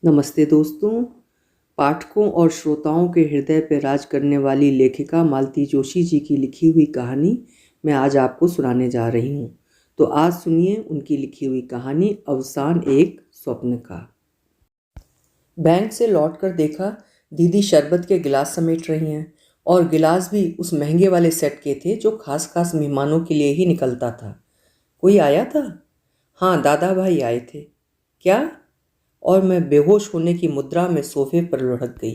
नमस्ते दोस्तों। पाठकों और श्रोताओं के हृदय पर राज करने वाली लेखिका मालती जोशी जी की लिखी हुई कहानी मैं आज आपको सुनाने जा रही हूँ। तो आज सुनिए उनकी लिखी हुई कहानी अवसान एक स्वप्न का। बैंक से लौटकर देखा दीदी शरबत के गिलास समेट रही हैं और गिलास भी उस महंगे वाले सेट के थे जो खास खास मेहमानों के लिए ही निकलता था। कोई आया था? हाँ, दादा भाई आए थे। क्या? और मैं बेहोश होने की मुद्रा में सोफे पर लुढ़क गई।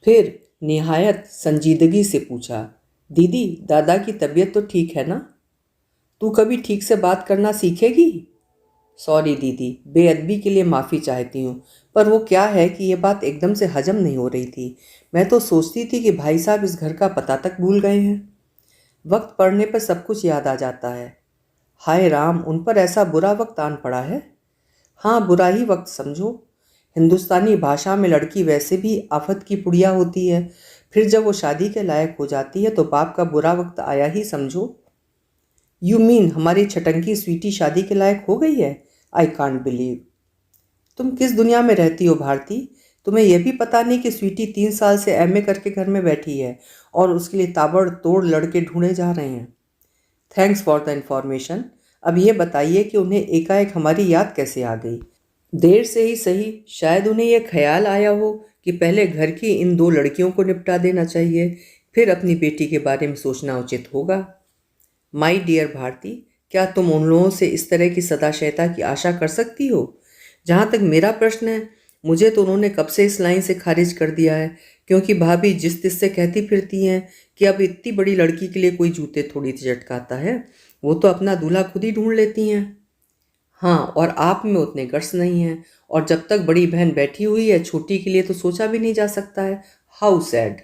फिर निहायत संजीदगी से पूछा, दीदी दादा की तबीयत तो ठीक है ना? तू कभी ठीक से बात करना सीखेगी? सॉरी दीदी, बेअदबी के लिए माफ़ी चाहती हूँ, पर वो क्या है कि ये बात एकदम से हजम नहीं हो रही थी। मैं तो सोचती थी कि भाई साहब इस घर का पता तक भूल गए हैं। वक्त पड़ने पर सब कुछ याद आ जाता है। हाय राम, उन पर ऐसा बुरा वक्त आन पड़ा है। हाँ, बुरा ही वक्त समझो। हिंदुस्तानी भाषा में लड़की वैसे भी आफत की पुड़िया होती है, फिर जब वो शादी के लायक हो जाती है तो बाप का बुरा वक्त आया ही समझो। यू मीन हमारी छटंकी स्वीटी शादी के लायक हो गई है? I can't believe. तुम किस दुनिया में रहती हो भारती? तुम्हें यह भी पता नहीं कि स्वीटी 3 साल से एमए करके घर में बैठी है और उसके लिए ताबड़तोड़ लड़के ढूंढे जा रहे हैं। Thanks for the information. अब ये बताइए कि उन्हें एकाएक हमारी याद कैसे आ गई? देर से ही सही, शायद उन्हें यह ख्याल आया हो कि पहले घर की इन 2 लड़कियों को निपटा देना चाहिए, फिर अपनी बेटी के बारे में सोचना उचित होगा। माई डियर भारती, क्या तुम उन लोगों से इस तरह की सदाशयता की आशा कर सकती हो? जहाँ तक मेरा प्रश्न है, मुझे तो उन्होंने कब से इस लाइन से खारिज कर दिया है, क्योंकि भाभी जिस तिस से कहती फिरती हैं कि अब इतनी बड़ी लड़की के लिए कोई जूते थोड़ी झटकाता है, वो तो अपना दूल्हा खुद ही ढूंढ लेती हैं। हाँ, और आप में उतने गट्स नहीं हैं, और जब तक बड़ी बहन बैठी हुई है छोटी के लिए तो सोचा भी नहीं जा सकता है। How sad.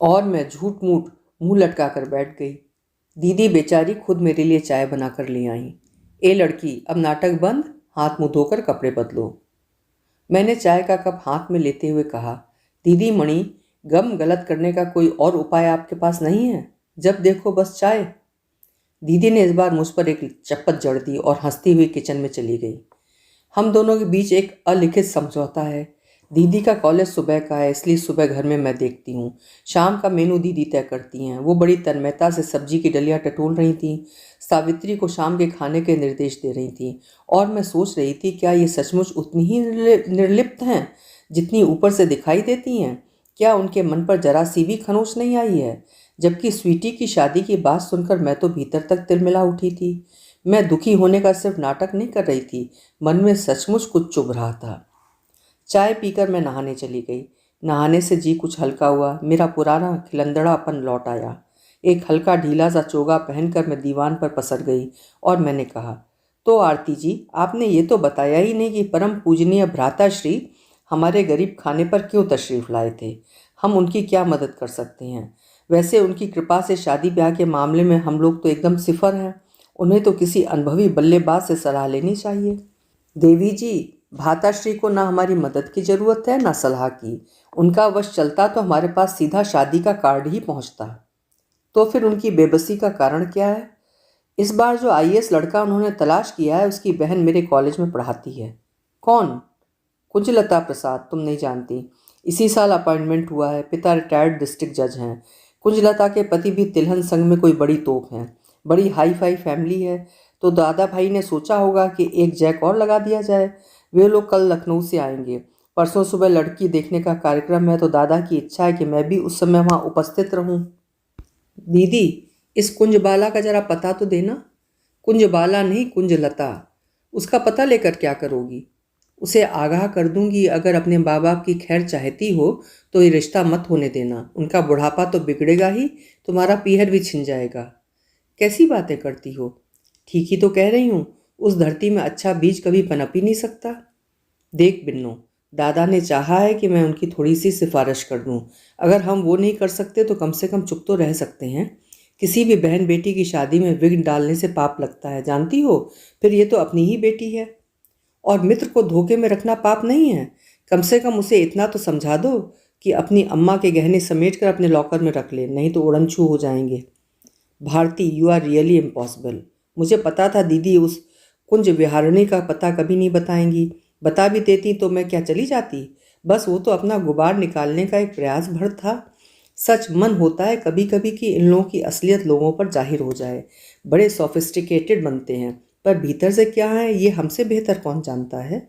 और मैं झूठ मूठ मुंह लटका कर बैठ गई। दीदी बेचारी खुद मेरे लिए चाय बना कर ले आई। ए लड़की, अब नाटक बंद, हाथ मुंह धोकर कपड़े बदलो। मैंने चाय का कप हाथ में लेते हुए कहा, दीदी मणि, गम गलत करने का कोई और उपाय आपके पास नहीं है? जब देखो बस चाय। दीदी ने इस बार मुझ पर एक चप्पट जड़ दी और हंसती हुई किचन में चली गई। हम दोनों के बीच एक अलिखित समझौता है। दीदी का कॉलेज सुबह का है, इसलिए सुबह घर में मैं देखती हूँ। शाम का मेनू दीदी तय करती हैं। वो बड़ी तन्मयता से सब्जी की डलियाँ टटोल रही थीं, सावित्री को शाम के खाने के निर्देश दे रही थीं, और मैं सोच रही थी क्या ये सचमुच उतनी ही निर्लिप्त हैं जितनी ऊपर से दिखाई देती हैं? क्या उनके मन पर जरा सी भी खरोंच नहीं आई है? जबकि स्वीटी की शादी की बात सुनकर मैं तो भीतर तक तिलमिला उठी थी। मैं दुखी होने का सिर्फ नाटक नहीं कर रही थी, मन में सचमुच कुछ चुभ रहा था। चाय पीकर मैं नहाने चली गई। नहाने से जी कुछ हल्का हुआ, मेरा पुराना खिलंदड़ापन लौट आया। एक हल्का ढीला सा चोगा पहनकर मैं दीवान पर पसर गई और मैंने कहा, तो आरती जी, आपने ये तो बताया ही नहीं कि परम पूजनीय भ्राताश्री हमारे गरीब खाने पर क्यों तशरीफ़ लाए थे। हम उनकी क्या मदद कर सकते हैं? वैसे उनकी कृपा से शादी ब्याह के मामले में हम लोग तो एकदम सिफर हैं। उन्हें तो किसी अनुभवी बल्लेबाज से सलाह लेनी चाहिए। देवी जी, भाताश्री को ना हमारी मदद की ज़रूरत है ना सलाह की। उनका वश चलता तो हमारे पास सीधा शादी का कार्ड ही पहुंचता। तो फिर उनकी बेबसी का कारण क्या है? इस बार जो आईएएस लड़का उन्होंने तलाश किया है उसकी बहन मेरे कॉलेज में पढ़ाती है। कौन? कुंजलता प्रसाद, तुम नहीं जानती। इसी साल अपॉइंटमेंट हुआ है। पिता रिटायर्ड डिस्ट्रिक्ट जज हैं। कुंजलता के पति भी तिलहन संघ में कोई बड़ी तोप हैं। बड़ी हाई फाई फैमिली है। तो दादा भाई ने सोचा होगा कि एक जैक और लगा दिया जाए। वे लोग कल लखनऊ से आएंगे। परसों सुबह लड़की देखने का कार्यक्रम है, तो दादा की इच्छा है कि मैं भी उस समय वहाँ उपस्थित रहूँ। दीदी, इस कुंजबाला का जरा पता तो देना। कुंजबाला नहीं, कुंजलता। उसका पता लेकर क्या करोगी? उसे आगाह कर दूंगी, अगर अपने माँ बाप की खैर चाहती हो तो ये रिश्ता मत होने देना। उनका बुढ़ापा तो बिगड़ेगा ही, तुम्हारा पीहर भी छिन जाएगा। कैसी बातें करती हो? ठीक ही तो कह रही हूँ। उस धरती में अच्छा बीज कभी पनप ही नहीं सकता। देख बिन्नो, दादा ने चाहा है कि मैं उनकी थोड़ी सी सिफारिश कर दूं। अगर हम वो नहीं कर सकते तो कम से कम चुप तो रह सकते हैं। किसी भी बहन बेटी की शादी में विघ्न डालने से पाप लगता है, जानती हो। फिर ये तो अपनी ही बेटी है, और मित्र को धोखे में रखना पाप नहीं है। कम से कम उसे इतना तो समझा दो कि अपनी अम्मा के गहने समेट कर अपने लॉकर में रख ले, नहीं तो उड़नछू हो जाएंगे। Bharti, you are really impossible. मुझे पता था दीदी उस कुंज विहारिणी का पता कभी नहीं बताएंगी। बता भी देती तो मैं क्या चली जाती? बस वो तो अपना गुबार निकालने का एक प्रयास भर था। सच मन होता है कभी कभी कि इन लोगों की असलियत लोगों पर जाहिर हो जाए। बड़े सोफिस्टिकेटेड बनते हैं, पर भीतर से क्या है ये हमसे बेहतर कौन जानता है।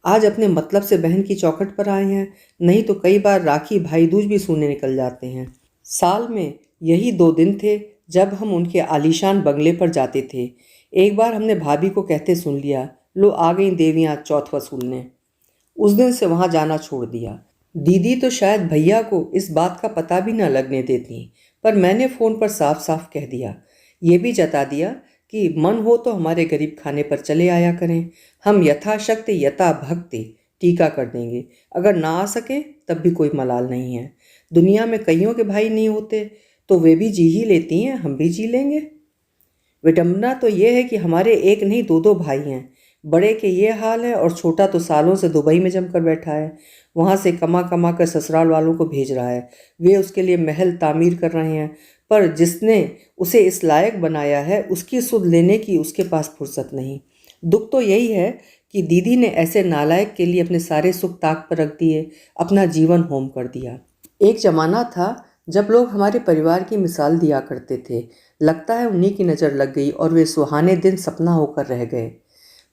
आज अपने मतलब से बहन की चौखट पर आए हैं, नहीं तो कई बार राखी भाई दूज भी सूने निकल जाते हैं। साल में यही 2 दिन थे जब हम उनके आलीशान बंगले पर जाते थे। एक बार हमने भाभी को कहते सुन लिया, लो आ गई देवियाँ चौथ वसूलने। उस दिन से वहाँ जाना छोड़ दिया। दीदी तो शायद भैया को इस बात का पता भी न लगने देती, पर मैंने फ़ोन पर साफ साफ कह दिया। ये भी जता दिया कि मन हो तो हमारे गरीब खाने पर चले आया करें। हम यथाशक्ति यथा भक्ति टीका कर देंगे। अगर ना आ सके तब भी कोई मलाल नहीं है। दुनिया में कईयों के भाई नहीं होते तो वे भी जी ही लेती हैं, हम भी जी लेंगे। विडंबना तो ये है कि हमारे एक नहीं दो दो भाई हैं। बड़े के ये हाल है और छोटा तो सालों से दुबई में जमकर बैठा है। वहाँ से कमा कमा कर ससुराल वालों को भेज रहा है। वे उसके लिए महल तामीर कर रहे हैं, पर जिसने उसे इस लायक बनाया है उसकी सुध लेने की उसके पास फुर्सत नहीं। दुख तो यही है कि दीदी ने ऐसे नालायक के लिए अपने सारे सुख ताक पर रख दिए, अपना जीवन होम कर दिया। एक जमाना था जब लोग हमारे परिवार की मिसाल दिया करते थे। लगता है उन्हीं की नज़र लग गई और वे सुहाने दिन सपना होकर रह गए।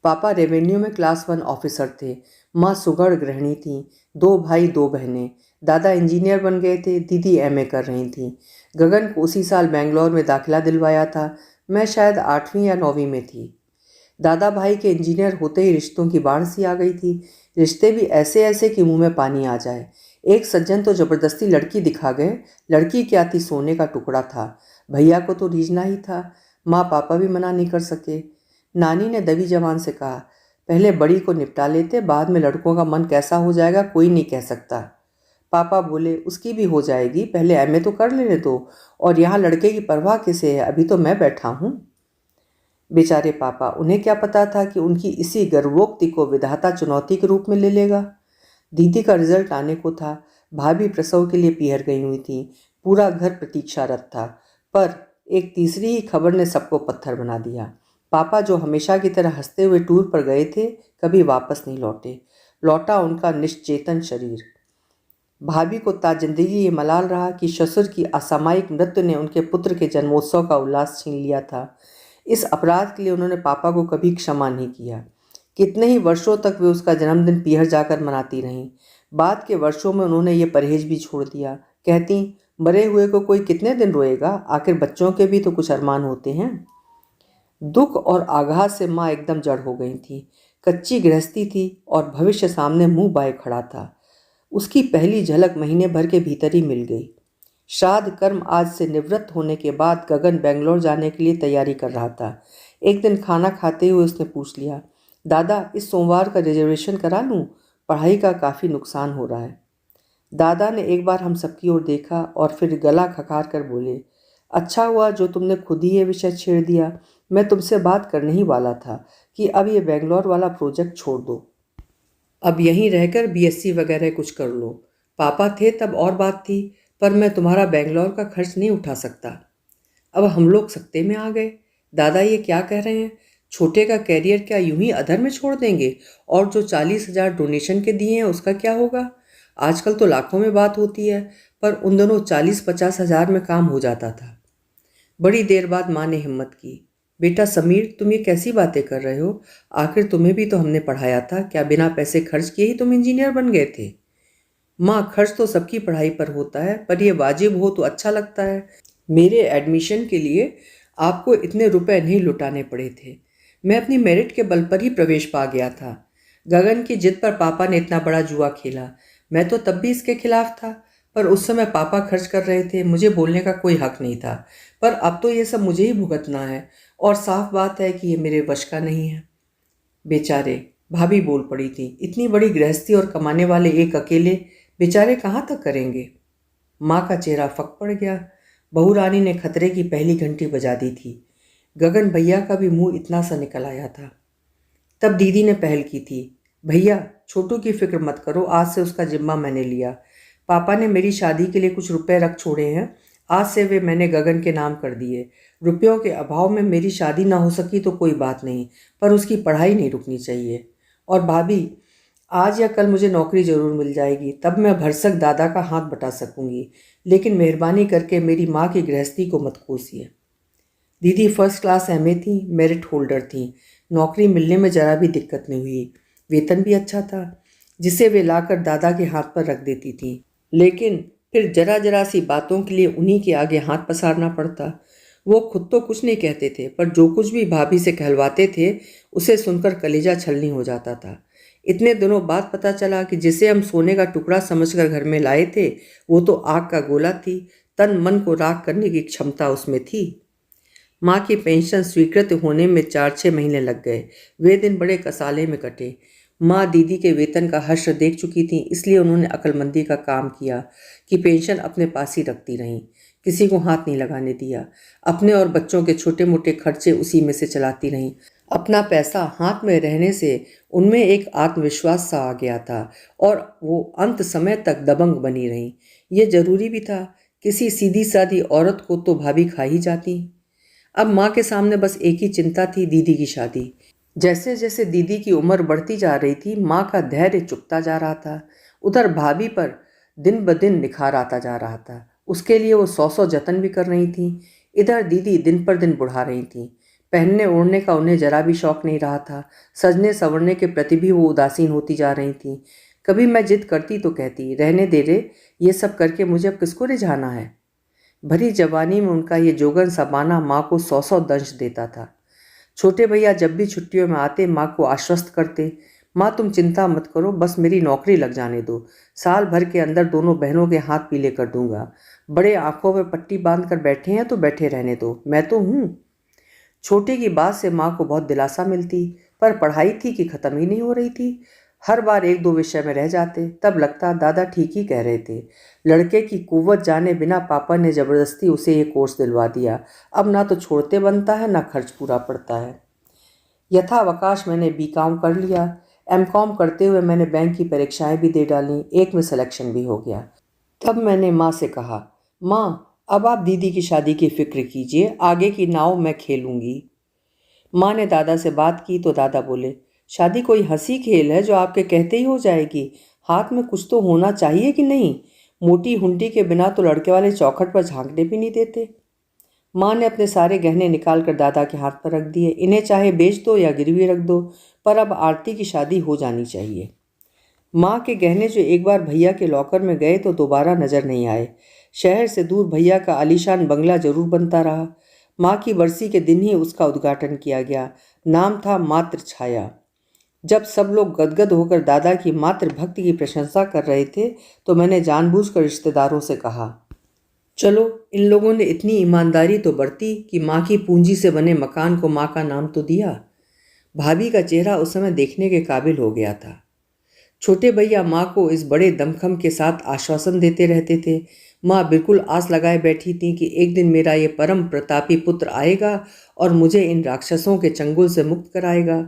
पापा रेवेन्यू में क्लास 1 ऑफिसर थे। माँ सुगढ़ गृहिणी थीं। 2 भाई 2 बहनें। दादा इंजीनियर बन गए थे, दीदी एमए कर रही थी। गगन को उसी साल बेंगलोर में दाखिला दिलवाया था। मैं शायद 8वीं या 9वीं में थी। दादा भाई के इंजीनियर होते ही रिश्तों की बाढ़ सी आ गई थी। रिश्ते भी ऐसे ऐसे कि मुंह में पानी आ जाए। एक सज्जन तो जबरदस्ती लड़की दिखा गए। लड़की क्या थी, सोने का टुकड़ा था। भैया को तो रीझना ही था। माँ पापा भी मना नहीं कर सके। नानी ने दबी जबान से कहा, पहले बड़ी को निपटा लेते, बाद में लड़कों का मन कैसा हो जाएगा कोई नहीं कह सकता। पापा बोले, उसकी भी हो जाएगी, पहले एमए तो कर लेने दो। और यहाँ लड़के की परवाह किसे है, अभी तो मैं बैठा हूँ। बेचारे पापा, उन्हें क्या पता था कि उनकी इसी गर्वोक्ति को विधाता चुनौती के रूप में ले लेगा। दीदी का रिजल्ट आने को था। भाभी प्रसव के लिए पीहर गई हुई थी। पूरा घर प्रतीक्षारत था, पर एक तीसरी ही खबर ने सबको पत्थर बना दिया। पापा जो हमेशा की तरह हंसते हुए टूर पर गए थे, कभी वापस नहीं लौटे। लौटा उनका निश्चेतन शरीर। भाभी को ताजिंदगी ये मलाल रहा कि ससुर की असामयिक मृत्यु ने उनके पुत्र के जन्मोत्सव का उल्लास छीन लिया था। इस अपराध के लिए उन्होंने पापा को कभी क्षमा नहीं किया। कितने ही वर्षों तक वे उसका जन्मदिन पीहर जाकर मनाती रहीं। बाद के वर्षों में उन्होंने ये परहेज भी छोड़ दिया। कहती, मरे हुए को कोई कितने दिन रोएगा, आखिर बच्चों के भी तो कुछ अरमान होते हैं। दुख और आघात से माँ एकदम जड़ हो गई थी। कच्ची गृहस्थी थी और भविष्य सामने मुंह बाए खड़ा था। उसकी पहली झलक महीने भर के भीतर ही मिल गई। श्राद्ध कर्म आज से निवृत्त होने के बाद गगन बेंगलोर जाने के लिए तैयारी कर रहा था। एक दिन खाना खाते हुए उसने पूछ लिया, दादा इस सोमवार का रिजर्वेशन करा लूँ? पढ़ाई का काफ़ी नुकसान हो रहा है। दादा ने एक बार हम सबकी ओर देखा और फिर गला खकार कर बोले, अच्छा हुआ जो तुमने खुद ही ये विषय छेड़ दिया। मैं तुमसे बात करने ही वाला था कि अब ये बेंगलोर वाला प्रोजेक्ट छोड़ दो। अब यहीं रहकर बीएससी वगैरह कुछ कर लो। पापा थे तब और बात थी, पर मैं तुम्हारा बेंगलोर का खर्च नहीं उठा सकता। अब हम लोग सकते में आ गए। दादा ये क्या कह रहे हैं? छोटे का कैरियर क्या यूं ही अधर में छोड़ देंगे? और जो 40,000 डोनेशन के दिए हैं उसका क्या होगा? आजकल तो लाखों में बात होती है, पर उन दोनों 40-50 हज़ार में काम हो जाता था। बड़ी देर बाद माँ ने हिम्मत की, बेटा समीर तुम ये कैसी बातें कर रहे हो? आखिर तुम्हें भी तो हमने पढ़ाया था, क्या बिना पैसे खर्च किए ही तुम इंजीनियर बन गए थे? माँ, खर्च तो सबकी पढ़ाई पर होता है, पर यह वाजिब हो तो अच्छा लगता है। मेरे एडमिशन के लिए आपको इतने रुपए नहीं लुटाने पड़े थे। मैं अपनी मेरिट के बल पर ही प्रवेश पा गया था। गगन की जिद पर पापा ने इतना बड़ा जुआ खेला। मैं तो तब भी इसके खिलाफ था, पर उस समय पापा खर्च कर रहे थे, मुझे बोलने का कोई हक नहीं था। पर अब तो ये सब मुझे ही भुगतना है और साफ बात है कि ये मेरे वश का नहीं है। बेचारे, भाभी बोल पड़ी थी, इतनी बड़ी गृहस्थी और कमाने वाले एक अकेले बेचारे कहाँ तक करेंगे? माँ का चेहरा फक पड़ गया। बहू रानी ने खतरे की पहली घंटी बजा दी थी। गगन भैया का भी मुंह इतना सा निकल आया था। तब दीदी ने पहल की थी, भैया छोटू की फिक्र मत करो, आज से उसका जिम्मा मैंने लिया। पापा ने मेरी शादी के लिए कुछ रुपए रख छोड़े हैं, आज से वे मैंने गगन के नाम कर दिए। रुपयों के अभाव में मेरी शादी ना हो सकी तो कोई बात नहीं, पर उसकी पढ़ाई नहीं रुकनी चाहिए। और भाभी, आज या कल मुझे नौकरी ज़रूर मिल जाएगी, तब मैं भरसक दादा का हाथ बटा सकूंगी। लेकिन मेहरबानी करके मेरी माँ की गृहस्थी को मत कोसिए। दीदी फर्स्ट क्लास एमए थी, मेरिट होल्डर थी। नौकरी मिलने में ज़रा भी दिक्कत नहीं हुई। वेतन भी अच्छा था, जिसे वे लाकर दादा के हाथ पर रख देती थी। लेकिन फिर जरा जरा सी बातों के लिए उन्हीं के आगे हाथ पसारना पड़ता। वो खुद तो कुछ नहीं कहते थे, पर जो कुछ भी भाभी से कहलवाते थे उसे सुनकर कलेजा छलनी हो जाता था। इतने दिनों बाद पता चला कि जिसे हम सोने का टुकड़ा समझकर घर में लाए थे, वो तो आग का गोला थी। तन मन को राख करने की क्षमता उसमें थी। माँ की पेंशन स्वीकृत होने में 4-6 महीने लग गए। वे दिन बड़े कसाले में कटे। माँ दीदी के वेतन का हर्ष देख चुकी थी, इसलिए उन्होंने अक्लमंदी का काम किया कि पेंशन अपने पास ही रखती रहीं। किसी को हाथ नहीं लगाने दिया। अपने और बच्चों के छोटे मोटे खर्चे उसी में से चलाती रहीं। अपना पैसा हाथ में रहने से उनमें एक आत्मविश्वास सा आ गया था और वो अंत समय तक दबंग बनी रहीं। ये जरूरी भी था। किसी सीधी सादी औरत को तो भाभी खा ही जाती। अब माँ के सामने बस एक ही चिंता थी, दीदी की शादी। जैसे जैसे दीदी की उम्र बढ़ती जा रही थी, माँ का धैर्य चुकता जा रहा था। उधर भाभी पर दिन ब दिन निखार आता जा रहा था। उसके लिए वो 100 जतन भी कर रही थी। इधर दीदी दिन पर दिन बुढ़ा रही थी। पहनने ओढ़ने का उन्हें जरा भी शौक नहीं रहा था। सजने संवरने के प्रति भी वो उदासीन होती जा रही थी। कभी मैं जिद करती तो कहती, रहने दे रे, ये सब करके मुझे अब किसको रिझाना है। भरी जवानी में उनका ये जोगन समाना माँ को 100 दंश देता था। छोटे भैया जब भी छुट्टियों में आते माँ को आश्वस्त करते, माँ तुम चिंता मत करो, बस मेरी नौकरी लग जाने दो। साल भर के अंदर दोनों बहनों के हाथ पीले कर दूंगा। बड़े आंखों में पट्टी बांध कर बैठे हैं तो बैठे रहने दो, मैं तो हूँ। छोटे की बात से माँ को बहुत दिलासा मिलती, पर पढ़ाई थी कि ख़त्म ही नहीं हो रही थी। हर बार एक दो विषय में रह जाते, तब लगता दादा ठीक ही कह रहे थे। लड़के की कुव्वत जाने बिना पापा ने ज़बरदस्ती उसे ये कोर्स दिलवा दिया। अब ना तो छोड़ते बनता है, ना खर्च पूरा पड़ता है। यथावकाश मैंने बीकॉम कर लिया। एमकॉम करते हुए मैंने बैंक की परीक्षाएं भी दे डाली। एक में सिलेक्शन भी हो गया। तब मैंने माँ से कहा, माँ अब आप दीदी की शादी की फिक्र कीजिए, आगे की नाव मैं खेलूंगी। माँ ने दादा से बात की तो दादा बोले, शादी कोई हंसी खेल है जो आपके कहते ही हो जाएगी। हाथ में कुछ तो होना चाहिए कि नहीं। मोटी हुंडी के बिना तो लड़के वाले चौखट पर झांकने भी नहीं देते। माँ ने अपने सारे गहने निकाल कर दादा के हाथ पर रख दिए। इन्हें चाहे बेच दो या गिरवी रख दो, पर अब आरती की शादी हो जानी चाहिए। माँ के गहने जो एक बार भैया के लॉकर में गए तो दोबारा नजर नहीं आए। शहर से दूर भैया का आलीशान बंगला जरूर बनता रहा। माँ की बरसी के दिन ही उसका उद्घाटन किया गया। नाम था मात्र छाया। जब सब लोग गदगद होकर दादा की मात्र भक्ति की प्रशंसा कर रहे थे, तो मैंने जानबूझकर रिश्तेदारों से कहा, चलो, इन लोगों ने इतनी ईमानदारी तो बरती कि माँ की पूंजी से बने मकान को माँ का नाम तो दिया। भाभी का चेहरा उस समय देखने के काबिल हो गया था। छोटे भैया माँ को इस बड़े दमखम के साथ आश्वासन देते रहते थे। माँ बिल्कुल आस लगाए बैठी थी कि एक दिन मेरा ये परम प्रतापी पुत्र आएगा और मुझे इन राक्षसों के चंगुल से मुक्त कराएगा।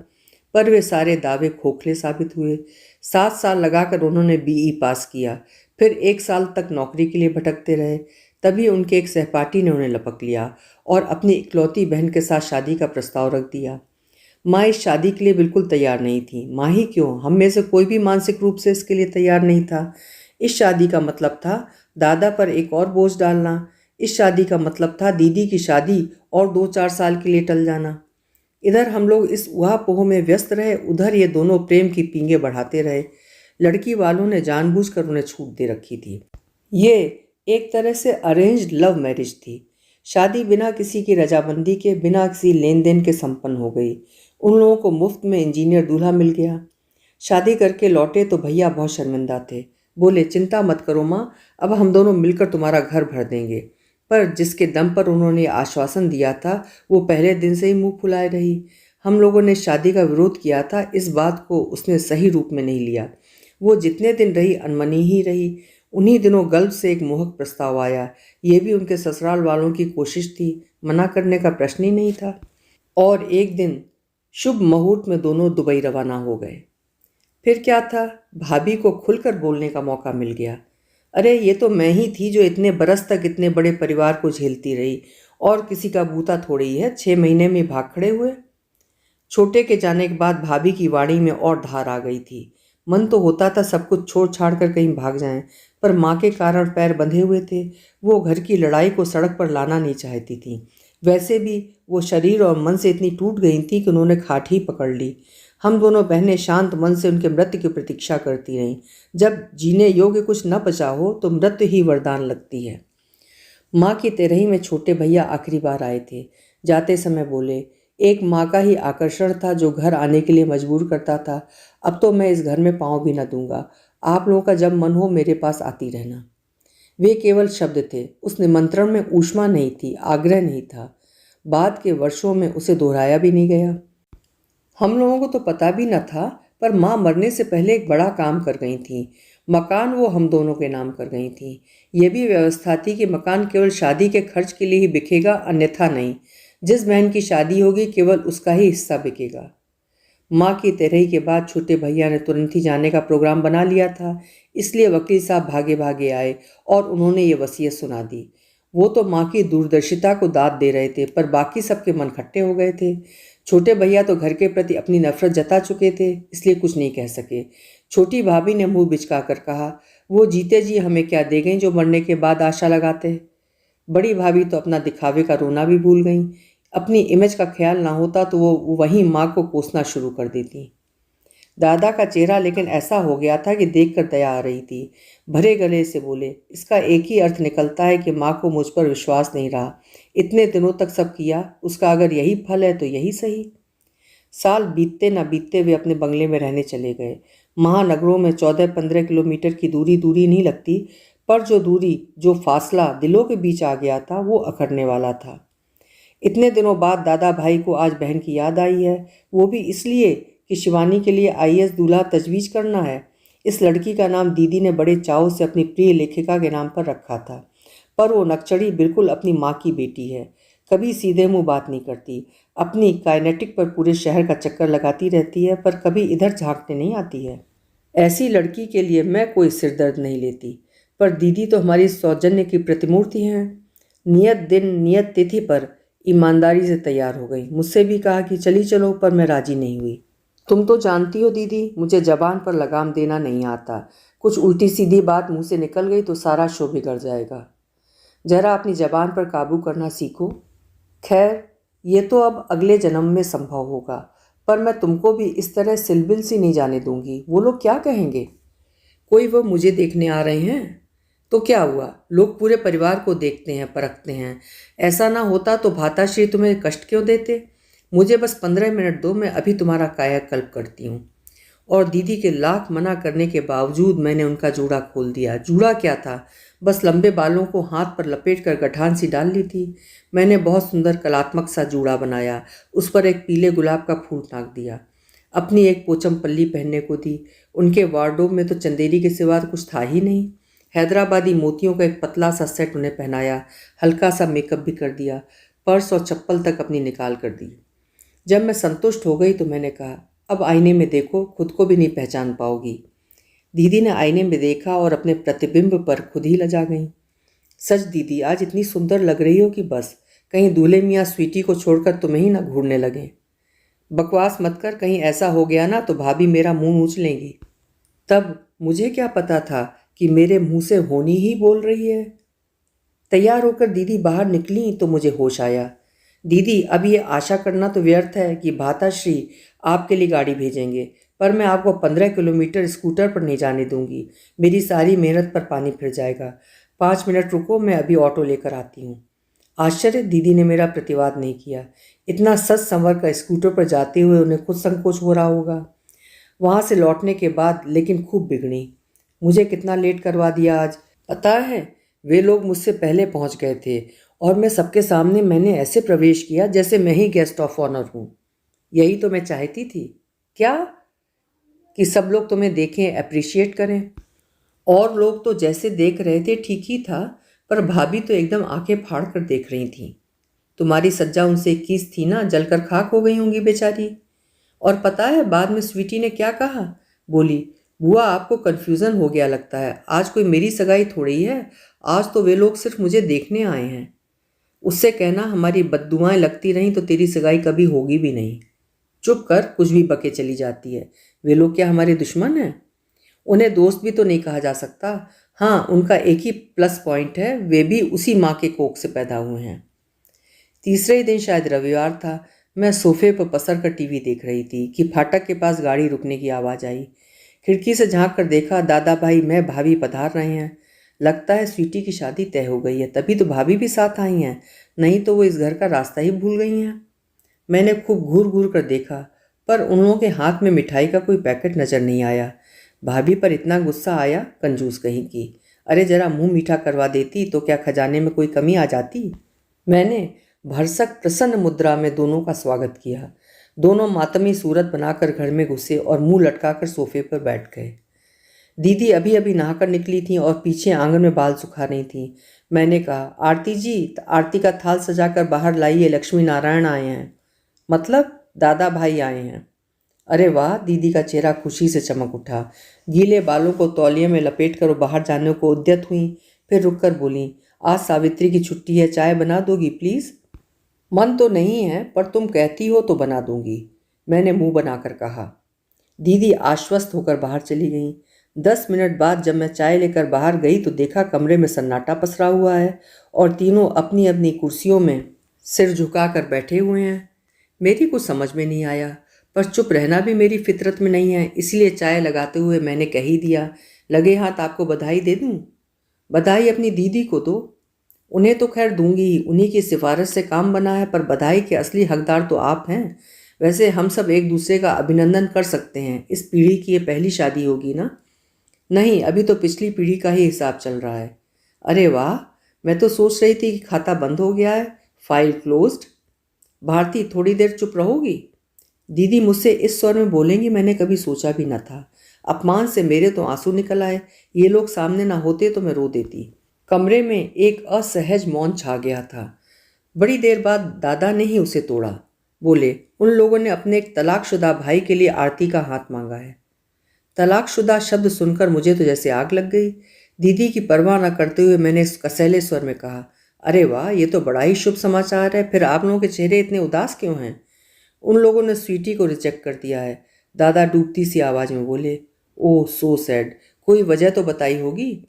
पर वे सारे दावे खोखले साबित हुए। 7 साल लगाकर उन्होंने बीई पास किया, फिर 1 साल तक नौकरी के लिए भटकते रहे। तभी उनके एक सहपाठी ने उन्हें लपक लिया और अपनी इकलौती बहन के साथ शादी का प्रस्ताव रख दिया। माँ इस शादी के लिए बिल्कुल तैयार नहीं थी। माँ ही क्यों, हम में से कोई भी मानसिक रूप से इसके लिए तैयार नहीं था। इस शादी का मतलब था दादा पर एक और बोझ डालना। इस शादी का मतलब था दीदी की शादी और 2-4 साल के लिए टल जाना। इधर हम लोग इस उहापोह में व्यस्त रहे, उधर ये दोनों प्रेम की पींगे बढ़ाते रहे। लड़की वालों ने जानबूझकर उन्हें छूट दे रखी थी। ये एक तरह से अरेंज्ड लव मैरिज थी। शादी बिना किसी की रजामंदी के, बिना किसी लेन देन के संपन्न हो गई। उन लोगों को मुफ्त में इंजीनियर दूल्हा मिल गया। शादी करके लौटे तो भैया बहुत शर्मिंदा थे। बोले, चिंता मत करो माँ, अब हम दोनों मिलकर तुम्हारा घर भर देंगे। पर जिसके दम पर उन्होंने आश्वासन दिया था, वो पहले दिन से ही मुंह फुलाए रही। हम लोगों ने शादी का विरोध किया था, इस बात को उसने सही रूप में नहीं लिया। वो जितने दिन रही अनमनी ही रही। उन्हीं दिनों गल्फ से एक मोहक प्रस्ताव आया। ये भी उनके ससुराल वालों की कोशिश थी, मना करने का प्रश्न ही नहीं था। और एक दिन शुभ मुहूर्त में दोनों दुबई रवाना हो गए। फिर क्या था, भाभी को खुलकर बोलने का मौका मिल गया। अरे ये तो मैं ही थी जो इतने बरस तक इतने बड़े परिवार को झेलती रही, और किसी का बूता थोड़ी है 6 महीने में भाग खड़े हुए। छोटे के जाने के बाद भाभी की वाणी में और धार आ गई थी। मन तो होता था सब कुछ छोड़ छाड़ कर कहीं भाग जाएं, पर माँ के कारण पैर बंधे हुए थे। वो घर की लड़ाई को सड़क पर लाना नहीं चाहती थी। वैसे भी वो शरीर और मन से इतनी टूट गई थी कि उन्होंने खाट ही पकड़ ली। हम दोनों बहनें शांत मन से उनके मृत्यु की प्रतीक्षा करती रहीं। जब जीने योग्य कुछ न बचा हो तो मृत्यु ही वरदान लगती है। माँ की तेरही में छोटे भैया आखिरी बार आए थे। जाते समय बोले, एक माँ का ही आकर्षण था जो घर आने के लिए मजबूर करता था। अब तो मैं इस घर में पाँव भी न दूंगा। आप लोगों का जब मन हो मेरे पास आती रहना। वे केवल शब्द थे। उस निमंत्रण में ऊष्मा नहीं थी, आग्रह नहीं था। बाद के वर्षों में उसे दोहराया भी नहीं गया। हम लोगों को तो पता भी न था, पर माँ मरने से पहले एक बड़ा काम कर गई थी। मकान वो हम दोनों के नाम कर गई थी। ये भी व्यवस्था थी कि मकान केवल शादी के खर्च के लिए ही बिकेगा, अन्यथा नहीं। जिस बहन की शादी होगी केवल उसका ही हिस्सा बिकेगा। माँ की तेरही के बाद छोटे भैया ने तुरंत ही जाने का प्रोग्राम बना लिया था, इसलिए वकील साहब भागे भागे आए और उन्होंने ये वसीयत सुना दी। वो तो माँ की दूरदर्शिता को दाद दे रहे थे, पर बाकी सबके मन खट्टे हो गए थे। छोटे भैया तो घर के प्रति अपनी नफरत जता चुके थे, इसलिए कुछ नहीं कह सके। छोटी भाभी ने मुंह बिचका कर कहा, वो जीते जी हमें क्या दे गई जो मरने के बाद आशा लगाते। बड़ी भाभी तो अपना दिखावे का रोना भी भूल गई। अपनी इमेज का ख्याल ना होता तो वो वहीं माँ को कोसना शुरू कर देती। दादा का चेहरा लेकिन ऐसा हो गया था कि देखकर दया आ रही थी। भरे गले से बोले, इसका एक ही अर्थ निकलता है कि माँ को मुझ पर विश्वास नहीं रहा। इतने दिनों तक सब किया, उसका अगर यही फल है तो यही सही। साल बीतते न बीतते वे अपने बंगले में रहने चले गए। महानगरों में 14-15 किलोमीटर की दूरी दूरी नहीं लगती, पर जो फासला दिलों के बीच आ गया था वो अखरने वाला था। इतने दिनों बाद दादा भाई को आज बहन की याद आई है, वो भी इसलिए कि शिवानी के लिए आईएएस दूल्हा तजवीज़ करना है। इस लड़की का नाम दीदी ने बड़े चाव से अपनी प्रिय लेखिका के नाम पर रखा था, पर वो नक्चड़ी बिल्कुल अपनी माँ की बेटी है। कभी सीधे मुंह बात नहीं करती, अपनी काइनेटिक पर पूरे शहर का चक्कर लगाती रहती है, पर कभी इधर झांकने नहीं आती है। ऐसी लड़की के लिए मैं कोई सिरदर्द नहीं लेती, पर दीदी तो हमारी सौजन्य की प्रतिमूर्ति हैं। नियत दिन नियत तिथि पर ईमानदारी से तैयार हो गई। मुझसे भी कहा कि चली चलो, पर मैं राजी नहीं हुई। तुम तो जानती हो दीदी, मुझे जबान पर लगाम देना नहीं आता। कुछ उल्टी सीधी बात मुंह से निकल गई तो सारा शो बिगड़ जाएगा। जरा अपनी जबान पर काबू करना सीखो। खैर, ये तो अब अगले जन्म में संभव होगा, पर मैं तुमको भी इस तरह सिलबिल सी नहीं जाने दूंगी। वो लोग क्या कहेंगे? कोई वो मुझे देखने आ रहे हैं तो क्या हुआ, लोग पूरे परिवार को देखते हैं, परखते हैं। ऐसा ना होता तो भाताश्री तुम्हें कष्ट क्यों देते? मुझे बस 15 मिनट दो, मैं अभी तुम्हारा कायाकल्प करती हूँ। और दीदी के लाख मना करने के बावजूद मैंने उनका जूड़ा खोल दिया। जूड़ा क्या था, बस लंबे बालों को हाथ पर लपेट कर गठान सी डाल ली थी। मैंने बहुत सुंदर कलात्मक सा जूड़ा बनाया, उस पर एक पीले गुलाब का फूल टाँक दिया। अपनी एक पोचम पल्ली पहनने को दी। उनके वार्डरोब में तो चंदेरी के सिवा कुछ था ही नहीं। हैदराबादी मोतियों का एक पतला सा सेट उन्हें पहनाया, हल्का सा मेकअप भी कर दिया, पर्स और चप्पल तक अपनी निकाल कर दी। जब मैं संतुष्ट हो गई तो मैंने कहा, अब आईने में देखो, खुद को भी नहीं पहचान पाओगी। दीदी ने आईने में देखा और अपने प्रतिबिंब पर खुद ही लजा गई। सच दीदी, आज इतनी सुंदर लग रही हो कि बस कहीं दूल्हे मियाँ स्वीटी को छोड़कर तुम्हें ही ना घूरने लगे। बकवास मत कर, कहीं ऐसा हो गया ना तो भाभी मेरा मुंह नोच लेंगी। तब मुझे क्या पता था कि मेरे मुंह से होनी ही बोल रही है। तैयार होकर दीदी बाहर निकली तो मुझे होश आया। दीदी, अब ये आशा करना तो व्यर्थ है कि भाताश्री आपके लिए गाड़ी भेजेंगे, पर मैं आपको 15 किलोमीटर स्कूटर पर नहीं जाने दूंगी। मेरी सारी मेहनत पर पानी फिर जाएगा। 5 मिनट रुको, मैं अभी ऑटो लेकर आती हूँ। आश्चर्य, दीदी ने मेरा प्रतिवाद नहीं किया। इतना सच संवर कर स्कूटर पर जाते हुए उन्हें खुद संकोच हो रहा होगा। वहाँ से लौटने के बाद लेकिन खूब बिगड़ी। मुझे कितना लेट करवा दिया आज। पता है, वे लोग मुझसे पहले पहुँच गए थे और मैं सबके सामने मैंने ऐसे प्रवेश किया जैसे मैं ही गेस्ट ऑफ ऑनर हूँ। यही तो मैं चाहती थी। क्या? कि सब लोग तुम्हें देखें, अप्रिशिएट करें। और लोग तो जैसे देख रहे थे ठीक ही था, पर भाभी तो एकदम आंखें फाड़ कर देख रही थी। तुम्हारी सज्जा उनसे 21 थी ना, जलकर खाक हो गई होंगी बेचारी। और पता है बाद में स्वीटी ने क्या कहा? बोली, बुआ आपको कन्फ्यूज़न हो गया लगता है, आज कोई मेरी सगाई थोड़ी है, आज तो वे लोग सिर्फ मुझे देखने आए हैं। उससे कहना हमारी बद्दुआएं लगती रहीं तो तेरी सगाई कभी होगी भी नहीं। चुप कर कुछ भी बके चली जाती है। वे लोग क्या हमारे दुश्मन हैं? उन्हें दोस्त भी तो नहीं कहा जा सकता। हाँ, उनका एक ही प्लस पॉइंट है, वे भी उसी माँ के कोख से पैदा हुए हैं। तीसरे ही दिन, शायद रविवार था, मैं सोफे पर पसर कर टीवी देख रही थी कि फाटक के पास गाड़ी रुकने की आवाज़ आई। खिड़की से झांक कर देखा, दादा भाई मैं भाभी पधार रहे हैं। लगता है स्वीटी की शादी तय हो गई है, तभी तो भाभी भी साथ आई हैं, नहीं तो वो इस घर का रास्ता ही भूल गई हैं। मैंने खूब घूर घूर कर देखा, पर उन लोगों के हाथ में मिठाई का कोई पैकेट नजर नहीं आया। भाभी पर इतना गुस्सा आया, कंजूस कहीं की। अरे जरा मुंह मीठा करवा देती तो क्या खजाने में कोई कमी आ जाती। मैंने भरसक प्रसन्न मुद्रा में दोनों का स्वागत किया। दोनों मातमी सूरत बनाकर घर में घुसे और मुंह लटकाकर सोफे पर बैठ गए। दीदी अभी अभी नहाकर निकली थी और पीछे आंगन में बाल सुखा रही थी। मैंने कहा, आरती जी, आरती का थाल सजाकर बाहर लाइए, लक्ष्मी नारायण आए हैं। मतलब दादा भाई आए हैं। अरे वाह, दीदी का चेहरा खुशी से चमक उठा। गीले बालों को तौलिए में लपेट कर वो बाहर जाने को उद्यत हुई, फिर रुककर बोली, आज सावित्री की छुट्टी है, चाय बना दोगी प्लीज़? मन तो नहीं है, पर तुम कहती हो तो बना दूंगी, मैंने मुंह बनाकर कहा। दीदी आश्वस्त होकर बाहर चली गईं। 10 मिनट बाद जब मैं चाय लेकर बाहर गई तो देखा कमरे में सन्नाटा पसरा हुआ है और तीनों अपनी अपनी कुर्सियों में सिर झुकाकर बैठे हुए हैं। मेरी कुछ समझ में नहीं आया, पर चुप रहना भी मेरी फितरत में नहीं है, इसलिए चाय लगाते हुए मैंने कह ही दिया, लगे हाथ आपको बधाई दे दूं? बधाई अपनी दीदी को दो। उन्हें तो खैर दूंगी ही, उन्हीं की सिफारिश से काम बना है, पर बधाई के असली हकदार तो आप हैं। वैसे हम सब एक दूसरे का अभिनंदन कर सकते हैं, इस पीढ़ी की ये पहली शादी होगी ना? नहीं, अभी तो पिछली पीढ़ी का ही हिसाब चल रहा है। अरे वाह, मैं तो सोच रही थी कि खाता बंद हो गया है, फाइल क्लोज्ड। भारती, थोड़ी देर चुप रहोगी? दीदी मुझसे इस स्वर में बोलेंगी, मैंने कभी सोचा भी न था। अपमान से मेरे तो आंसू निकल आए। ये लोग सामने ना होते तो मैं रो देती। कमरे में एक असहज मौन छा गया था। बड़ी देर बाद दादा ने ही उसे तोड़ा। बोले, उन लोगों ने अपने एक तलाकशुदा भाई के लिए आरती का हाथ मांगा है। तलाकशुदा शब्द सुनकर मुझे तो जैसे आग लग गई। दीदी की परवाह न करते हुए मैंने कसैले स्वर में कहा, अरे वाह, ये तो बड़ा ही शुभ समाचार है। फिर आप लोगों के चेहरे इतने उदास क्यों हैं? उन लोगों ने स्वीटी को रिजेक्ट कर दिया है, दादा डूबती सी आवाज़ में बोले। ओह सो सैड, कोई वजह तो बताई होगी।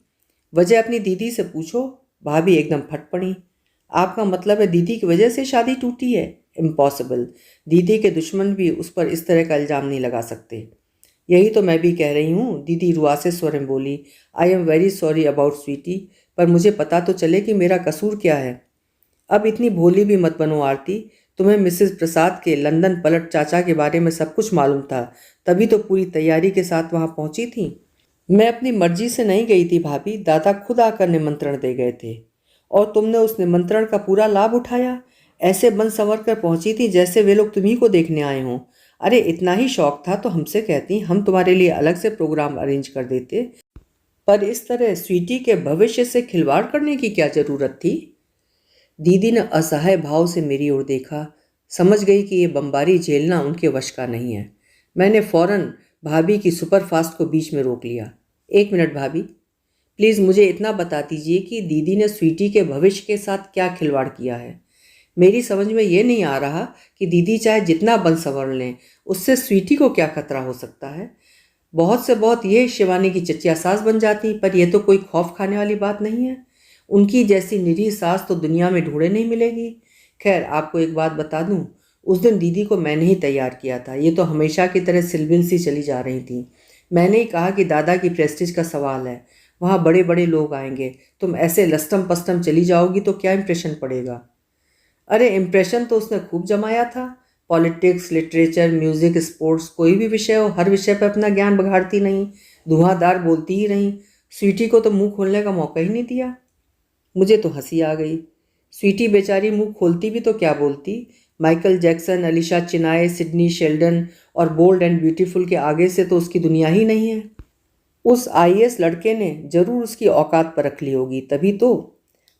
वजह अपनी दीदी से पूछो। भाभी एकदम फट पड़ी। आपका मतलब है दीदी की वजह से शादी टूटी है? इम्पॉसिबल। दीदी के दुश्मन भी उस पर इस तरह का इल्ज़ाम नहीं लगा सकते। यही तो मैं भी कह रही हूँ, दीदी रुआसे स्वर में बोली। I am very sorry about Sweetie, पर मुझे पता तो चले कि मेरा कसूर क्या है। अब इतनी भोली भी मत बनो आरती, तुम्हें मिसेस प्रसाद के लंदन पलट चाचा के बारे में सब कुछ मालूम था, तभी तो पूरी तैयारी के साथ वहाँ पहुँची थी। मैं अपनी मर्जी से नहीं गई थी भाभी, दादा खुद आकर निमंत्रण दे गए थे और तुमने उस निमंत्रण का पूरा लाभ उठाया। ऐसे बन संवर कर पहुंची थी जैसे वे लोग तुम्ही को देखने आए हों। अरे इतना ही शौक था तो हमसे कहती, हम तुम्हारे लिए अलग से प्रोग्राम अरेंज कर देते। पर इस तरह स्वीटी के भविष्य से खिलवाड़ करने की क्या जरूरत थी? दीदी ने असहाय भाव से मेरी ओर देखा। समझ गई कि ये बमबारी झेलना उनके वश का नहीं है। मैंने फौरन भाभी की सुपरफास्ट को बीच में रोक लिया। 1 मिनट भाभी, प्लीज़ मुझे इतना बता दीजिए कि दीदी ने स्वीटी के भविष्य के साथ क्या खिलवाड़ किया है। मेरी समझ में ये नहीं आ रहा कि दीदी चाहे जितना बन संवर लें, उससे स्वीटी को क्या खतरा हो सकता है। बहुत से बहुत ये शिवानी की चचिया सास बन जाती, पर यह तो कोई खौफ खाने वाली बात नहीं है। उनकी जैसी निरीह सास तो दुनिया में ढूंढे नहीं मिलेगी। खैर, आपको एक बात बता दूं, उस दिन दीदी को मैंने ही तैयार किया था। ये तो हमेशा की तरह सिलबिल सी चली जा रही थी। मैंने ही कहा कि दादा की प्रेस्टीज का सवाल है, वहाँ बड़े बड़े लोग आएंगे, तुम ऐसे लस्टम पस्टम चली जाओगी तो क्या इंप्रेशन पड़ेगा। अरे इम्प्रेशन तो उसने खूब जमाया था। पॉलिटिक्स, लिटरेचर, म्यूजिक, स्पोर्ट्स, कोई भी विषय हो, हर विषय पर अपना ज्ञान बघाड़ती नहीं, धुआंधार बोलती ही रही। स्वीटी को तो मुंह खोलने का मौका ही नहीं दिया। मुझे तो हंसी आ गई। स्वीटी बेचारी मुंह खोलती भी तो क्या बोलती। Michael Jackson, Alisha Chinoy, Sidney Sheldon और बोल्ड एंड ब्यूटीफुल के आगे से तो उसकी दुनिया ही नहीं है। उस आईएएस लड़के ने जरूर उसकी औकात पर रख ली होगी, तभी तो।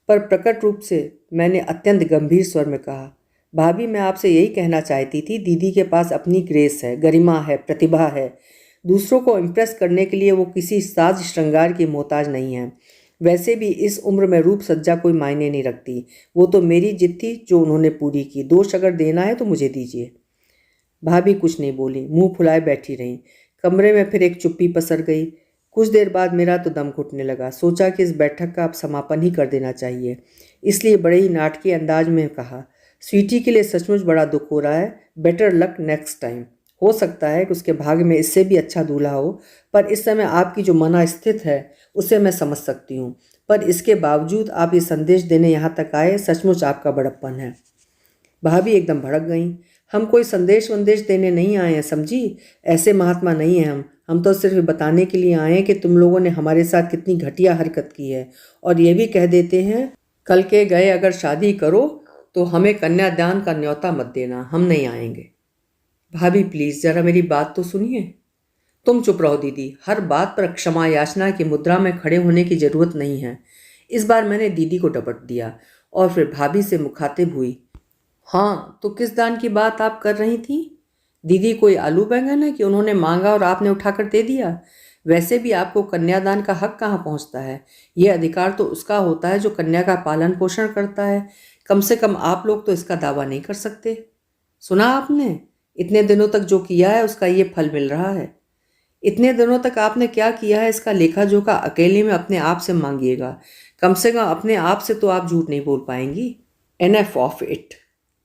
पर प्रकट रूप से मैंने अत्यंत गंभीर स्वर में कहा, भाभी मैं आपसे यही कहना चाहती थी, दीदी के पास अपनी ग्रेस है, गरिमा है, प्रतिभा है। दूसरों को इम्प्रेस करने के लिए वो किसी साज श्रृंगार की मोहताज नहीं है। वैसे भी इस उम्र में रूप सज्जा कोई मायने नहीं रखती। वो तो मेरी जिद थी जो उन्होंने पूरी की। दोष अगर देना है तो मुझे दीजिए। भाभी कुछ नहीं बोली, मुंह फुलाए बैठी रहीं। कमरे में फिर एक चुप्पी पसर गई। कुछ देर बाद मेरा तो दम घुटने लगा। सोचा कि इस बैठक का अब समापन ही कर देना चाहिए। इसलिए बड़े ही नाटकीय अंदाज में कहा, स्वीटी के लिए सचमुच बड़ा दुख हो रहा है। Better luck next time. हो सकता है कि उसके भाग्य में इससे भी अच्छा दूल्हा हो, पर इस समय आपकी जो मनस्थिति है उसे मैं समझ सकती हूँ। पर इसके बावजूद आप ये संदेश देने यहाँ तक आए, सचमुच आपका बड़प्पन है। भाभी एकदम भड़क गईं। हम कोई संदेश वंदेश देने नहीं आए हैं, समझी। ऐसे महात्मा नहीं हैं हम तो सिर्फ बताने के लिए आए हैं कि तुम लोगों ने हमारे साथ कितनी घटिया हरकत की है। और ये भी कह देते हैं, कल के गए अगर शादी करो तो हमें कन्यादान का न्योता मत देना, हम नहीं आएंगे। भाभी प्लीज़ ज़रा मेरी बात तो सुनिए। तुम चुप रहो दीदी, हर बात पर क्षमा याचना की मुद्रा में खड़े होने की ज़रूरत नहीं है। इस बार मैंने दीदी को डपट दिया और फिर भाभी से मुखातिब हुई। हाँ, तो किस दान की बात आप कर रही थी? दीदी कोई आलू बैंगन है कि उन्होंने मांगा और आपने उठाकर दे दिया? वैसे भी आपको कन्यादान का हक कहाँ पहुँचता है? ये अधिकार तो उसका होता है जो कन्या का पालन पोषण करता है। कम से कम आप लोग तो इसका दावा नहीं कर सकते। सुना आपने? इतने दिनों तक जो किया है उसका ये फल मिल रहा है। इतने दिनों तक आपने क्या किया है इसका लेखा जोखा अकेले में अपने आप से मांगिएगा। कम से कम अपने आप से तो आप झूठ नहीं बोल पाएंगी। Enough of it.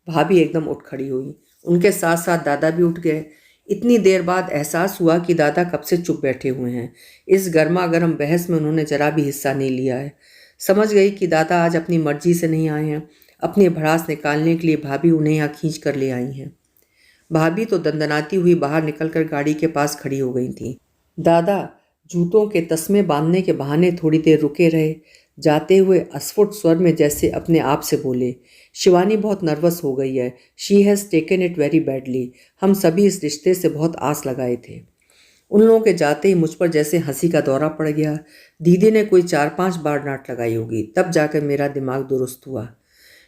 भाभी एकदम उठ खड़ी हुई। उनके साथ साथ दादा भी उठ गए। इतनी देर बाद एहसास हुआ कि दादा कब से चुप बैठे हुए हैं। इस गर्मा गर्म बहस में उन्होंने जरा भी हिस्सा नहीं लिया है। समझ गई कि दादा आज अपनी मर्जी से नहीं आए हैं। अपनी भड़ास निकालने के लिए भाभी उन्हें यहाँ खींच कर ले आई हैं। भाभी तो दंदनाती हुई बाहर निकलकर गाड़ी के पास खड़ी हो गई थी। दादा जूतों के तस्मे बांधने के बहाने थोड़ी देर रुके रहे। जाते हुए अस्फुट स्वर में जैसे अपने आप से बोले, शिवानी बहुत नर्वस हो गई है। She has taken it very badly. हम सभी इस रिश्ते से बहुत आस लगाए थे। उन लोगों के जाते ही मुझ पर जैसे हंसी का दौरा पड़ गया। दीदी ने कोई 4-5 बार डांट लगाई होगी, तब जाकर मेरा दिमाग दुरुस्त हुआ।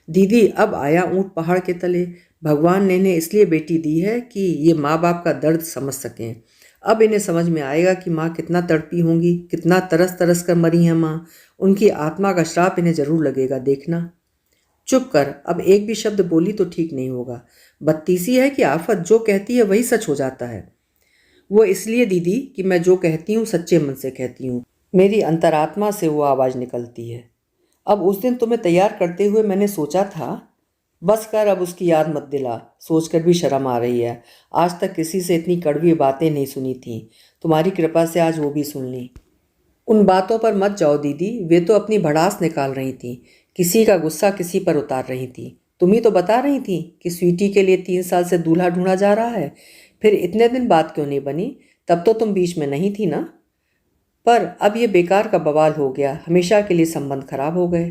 दीदी अब आया ऊंट पहाड़ के तले। भगवान ने इन्हें इसलिए बेटी दी है कि ये माँ बाप का दर्द समझ सकें। अब इन्हें समझ में आएगा कि माँ कितना तड़पी होंगी, कितना तरस तरस कर मरी है माँ। उनकी आत्मा का श्राप इन्हें जरूर लगेगा, देखना। चुप कर, अब एक भी शब्द बोली तो ठीक नहीं होगा। बत्तीसी है कि आफत, जो कहती है वही सच हो जाता है। वो इसलिए दीदी कि मैं जो कहती हूँ सच्चे मन से कहती हूँ। मेरी अंतरात्मा से वो आवाज़ निकलती है। अब उस दिन तुम्हें तैयार करते हुए मैंने सोचा था, बस कर अब उसकी याद मत दिला। सोचकर भी शर्म आ रही है। आज तक किसी से इतनी कड़वी बातें नहीं सुनी थी। तुम्हारी कृपा से आज वो भी सुन ली। उन बातों पर मत जाओ दीदी, वे तो अपनी भड़ास निकाल रही थी। किसी का गुस्सा किसी पर उतार रही थी। तुम ही तो बता रही थी कि स्वीटी के लिए 3 साल से दूल्हा ढूंढा जा रहा है। फिर इतने दिन बात क्यों नहीं बनी? तब तो तुम बीच में नहीं थी ना। पर अब ये बेकार का बवाल हो गया। हमेशा के लिए संबंध खराब हो गए।